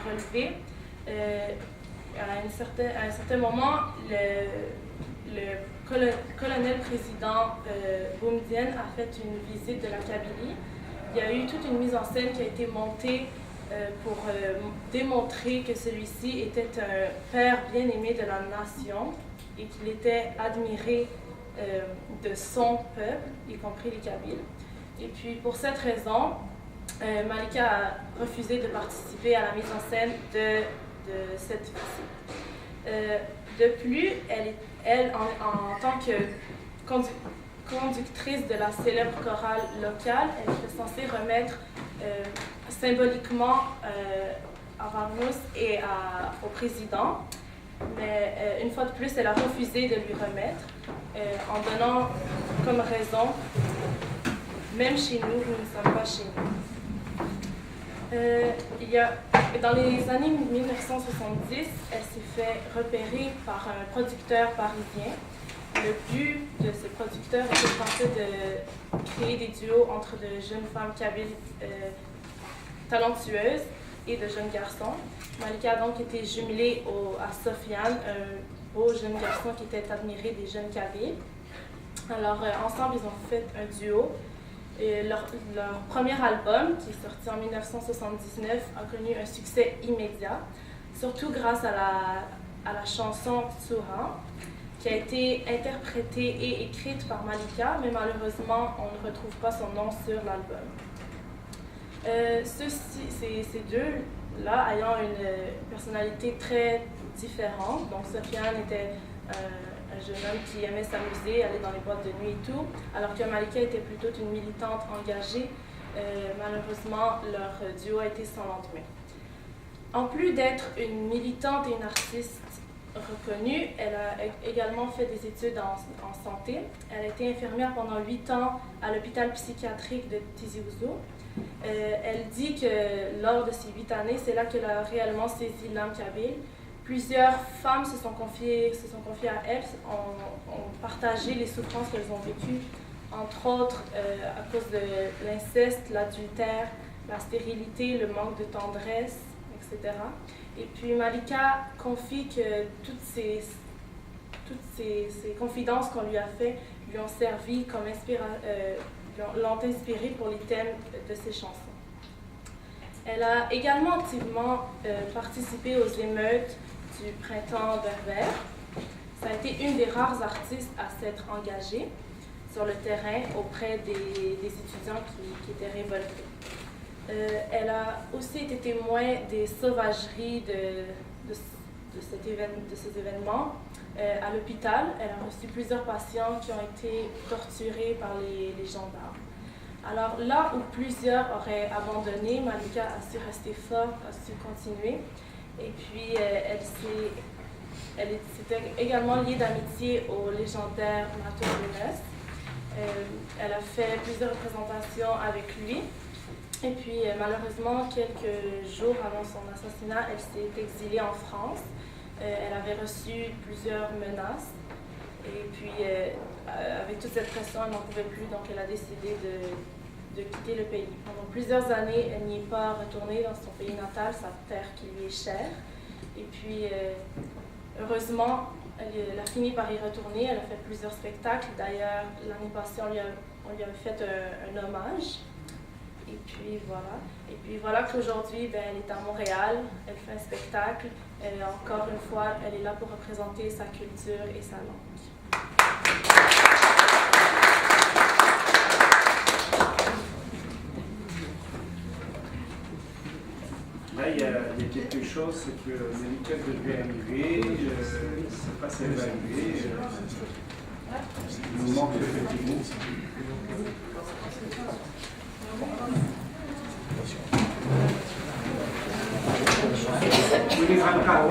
relever, à un certain moment, le colonel président Boumedienne a fait une visite de la Kabylie. Il y a eu toute une mise en scène qui a été montée pour démontrer que celui-ci était un père bien-aimé de la nation et qu'il était admiré de son peuple, y compris les Kabyles. Et puis pour cette raison, Malika a refusé de participer à la mise en scène de cette visite. De plus, elle en tant que conductrice de la célèbre chorale locale, elle était censée remettre symboliquement à Ramous et au président, mais une fois de plus, elle a refusé de lui remettre en donnant comme raison « Même chez nous, nous ne sommes pas chez nous ». Dans les années 1970, elle s'est fait repérer par un producteur parisien. Le but de ce producteur était en fait de créer des duos entre de jeunes femmes kabyles talentueuses et de jeunes garçons. Malika a donc été jumelée à Sofiane, un beau jeune garçon qui était admiré des jeunes kabyles. Alors ensemble, ils ont fait un duo. Et leur premier album, qui est sorti en 1979, a connu un succès immédiat, surtout grâce à la chanson Tsura, qui a été interprétée et écrite par Malika, mais malheureusement, on ne retrouve pas son nom sur l'album. Ces deux-là ayant une personnalité très différente, donc Sofiane était un jeune homme qui aimait s'amuser, aller dans les boîtes de nuit et tout, alors que Malika était plutôt une militante engagée. Malheureusement, leur duo a été sans lendemain. En plus d'être une militante et une artiste reconnue, elle a également fait des études en santé. Elle a été infirmière pendant 8 ans à l'hôpital psychiatrique de Tizi Ouzou. Elle dit que lors de ces 8 années, c'est là qu'elle a réellement saisi l'âme kabyle. Plusieurs femmes se sont confiées à elle, ont partagé les souffrances qu'elles ont vécues, entre autres à cause de l'inceste, l'adultère, la stérilité, le manque de tendresse, etc. Et puis Malika confie que toutes ces confidences qu'on lui a faites lui ont servi comme l'ont inspirée pour les thèmes de ses chansons. Elle a également activement participé aux émeutes du printemps berbère. Ça a été une des rares artistes à s'être engagée sur le terrain auprès des étudiants qui étaient révoltés. Elle a aussi été témoin des sauvageries de ces événements. À l'hôpital, elle a reçu plusieurs patients qui ont été torturés par les gendarmes. Alors là où plusieurs auraient abandonné, Malika a su rester forte, a su continuer. Et puis elle s'était également liée d'amitié au légendaire Mato Younes. Elle a fait plusieurs représentations avec lui. Et puis malheureusement, quelques jours avant son assassinat, elle s'est exilée en France. Elle avait reçu plusieurs menaces. Et puis avec toute cette pression, elle n'en pouvait plus, donc elle a décidé de quitter le pays. Pendant plusieurs années, elle n'y est pas retournée dans son pays natal, sa terre qui lui est chère. Et puis, heureusement, elle a fini par y retourner. Elle a fait plusieurs spectacles. D'ailleurs, l'année passée, on lui avait fait un hommage. Et puis voilà qu'aujourd'hui, elle est à Montréal. Elle fait un spectacle. Encore une fois, elle est là pour représenter sa culture et sa langue. Là, il y a quelque chose, c'est que Malika devait arriver, je ne sais pas si elle va arriver. Il nous manque le petit mot. Vous voulez faire un carreau,